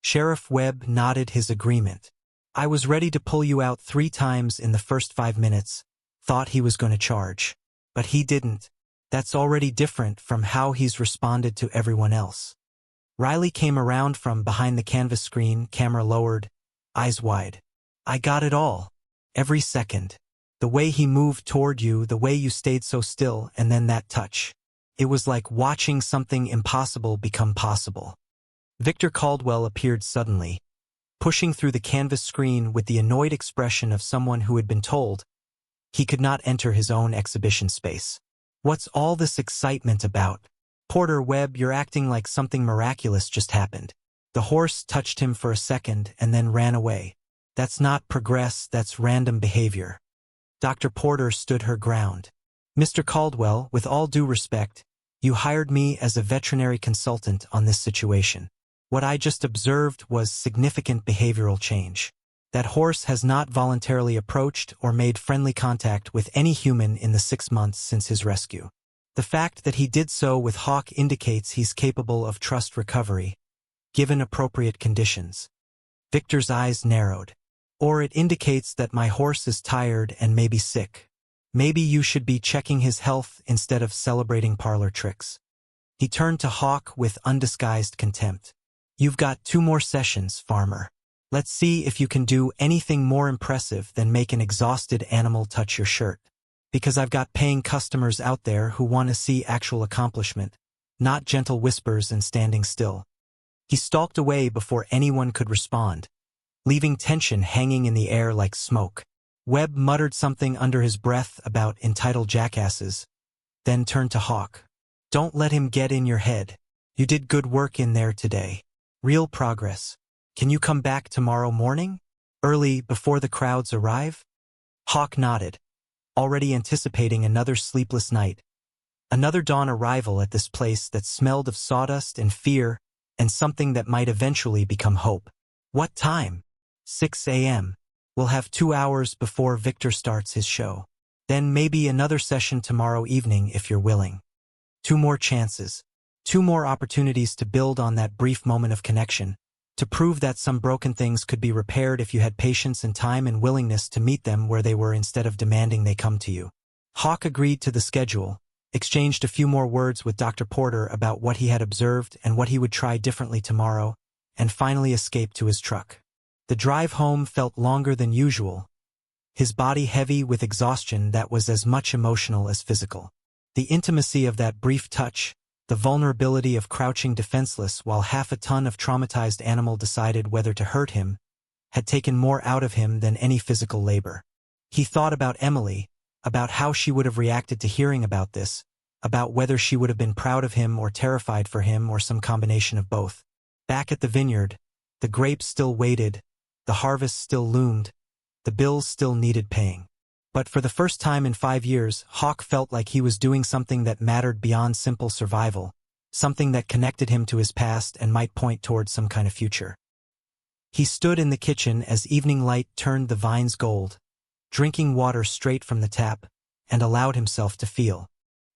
Sheriff Webb nodded his agreement. I was ready to pull you out 3 times in the first 5 minutes, thought he was going to charge. But he didn't. That's already different from how he's responded to everyone else. Riley came around from behind the canvas screen, camera lowered, eyes wide. I got it all. Every second. The way he moved toward you, the way you stayed so still, and then that touch. It was like watching something impossible become possible. Victor Caldwell appeared suddenly, pushing through the canvas screen with the annoyed expression of someone who had been told he could not enter his own exhibition space. What's all this excitement about? Porter, Webb, you're acting like something miraculous just happened. The horse touched him for a second and then ran away. That's not progress, that's random behavior. Dr. Porter stood her ground. Mr. Caldwell, with all due respect, you hired me as a veterinary consultant on this situation. What I just observed was significant behavioral change. That horse has not voluntarily approached or made friendly contact with any human in the 6 months since his rescue. The fact that he did so with Hawk indicates he's capable of trust recovery, given appropriate conditions. Victor's eyes narrowed. Or it indicates that my horse is tired and maybe sick. Maybe you should be checking his health instead of celebrating parlor tricks. He turned to Hawk with undisguised contempt. You've got 2 more sessions, farmer. Let's see if you can do anything more impressive than make an exhausted animal touch your shirt. Because I've got paying customers out there who want to see actual accomplishment, not gentle whispers and standing still. He stalked away before anyone could respond, leaving tension hanging in the air like smoke. Webb muttered something under his breath about entitled jackasses, then turned to Hawk. Don't let him get in your head. You did good work in there today. Real progress. Can you come back tomorrow morning? Early, before the crowds arrive? Hawk nodded, already anticipating another sleepless night. Another dawn arrival at this place that smelled of sawdust and fear and something that might eventually become hope. What time? 6 a.m. We'll have 2 hours before Victor starts his show. Then maybe another session tomorrow evening if you're willing. 2 more chances. 2 more opportunities to build on that brief moment of connection, to prove that some broken things could be repaired if you had patience and time and willingness to meet them where they were instead of demanding they come to you. Hawk agreed to the schedule, exchanged a few more words with Dr. Porter about what he had observed and what he would try differently tomorrow, and finally escaped to his truck. The drive home felt longer than usual, his body heavy with exhaustion that was as much emotional as physical. The intimacy of that brief touch, the vulnerability of crouching defenseless while half a ton of traumatized animal decided whether to hurt him, had taken more out of him than any physical labor. He thought about Emily, about how she would have reacted to hearing about this, about whether she would have been proud of him or terrified for him or some combination of both. Back at the vineyard, the grapes still waited, the harvest still loomed, the bills still needed paying. But for the first time in 5 years, Hawk felt like he was doing something that mattered beyond simple survival, something that connected him to his past and might point towards some kind of future. He stood in the kitchen as evening light turned the vines gold, drinking water straight from the tap, and allowed himself to feel.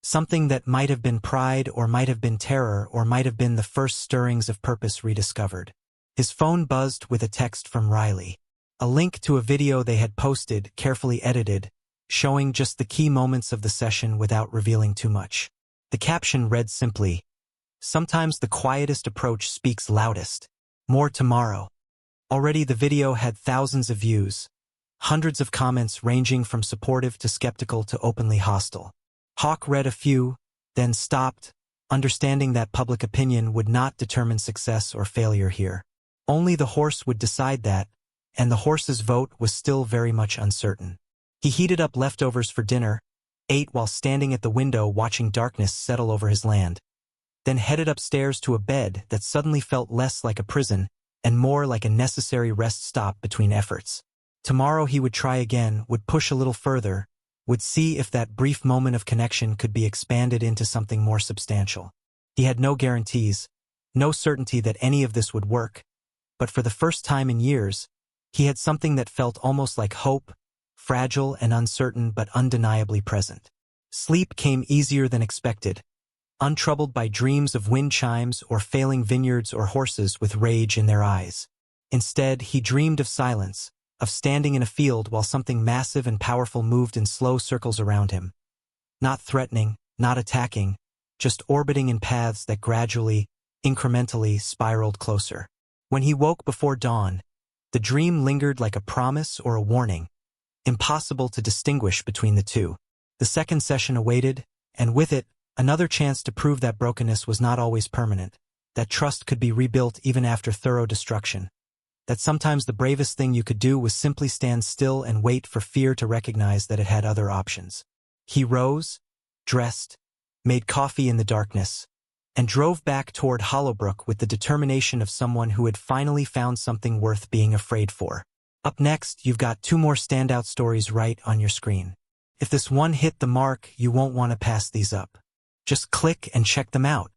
Something that might have been pride or might have been terror or might have been the first stirrings of purpose rediscovered. His phone buzzed with a text from Riley. A link to a video they had posted, carefully edited, showing just the key moments of the session without revealing too much. The caption read simply, "Sometimes the quietest approach speaks loudest. More tomorrow." Already the video had thousands of views, hundreds of comments ranging from supportive to skeptical to openly hostile. Hawk read a few, then stopped, understanding that public opinion would not determine success or failure here. Only the horse would decide that, and the horse's vote was still very much uncertain. He heated up leftovers for dinner, ate while standing at the window watching darkness settle over his land. then headed upstairs to a bed that suddenly felt less like a prison and more like a necessary rest stop between efforts. Tomorrow he would try again, would push a little further, would see if that brief moment of connection could be expanded into something more substantial. He had no guarantees, no certainty that any of this would work, but for the first time in years, he had something that felt almost like hope, fragile and uncertain but undeniably present. Sleep came easier than expected, untroubled by dreams of wind chimes or failing vineyards or horses with rage in their eyes. Instead, he dreamed of silence, of standing in a field while something massive and powerful moved in slow circles around him. Not threatening, not attacking, just orbiting in paths that gradually, incrementally spiraled closer. When he woke before dawn, the dream lingered like a promise or a warning, impossible to distinguish between the two. The second session awaited, and with it, another chance to prove that brokenness was not always permanent, that trust could be rebuilt even after thorough destruction, that sometimes the bravest thing you could do was simply stand still and wait for fear to recognize that it had other options. He rose, dressed, made coffee in the darkness, and drove back toward Hollowbrook with the determination of someone who had finally found something worth being afraid for. Up next, you've got 2 more standout stories right on your screen. If this one hit the mark, you won't want to pass these up. Just click and check them out.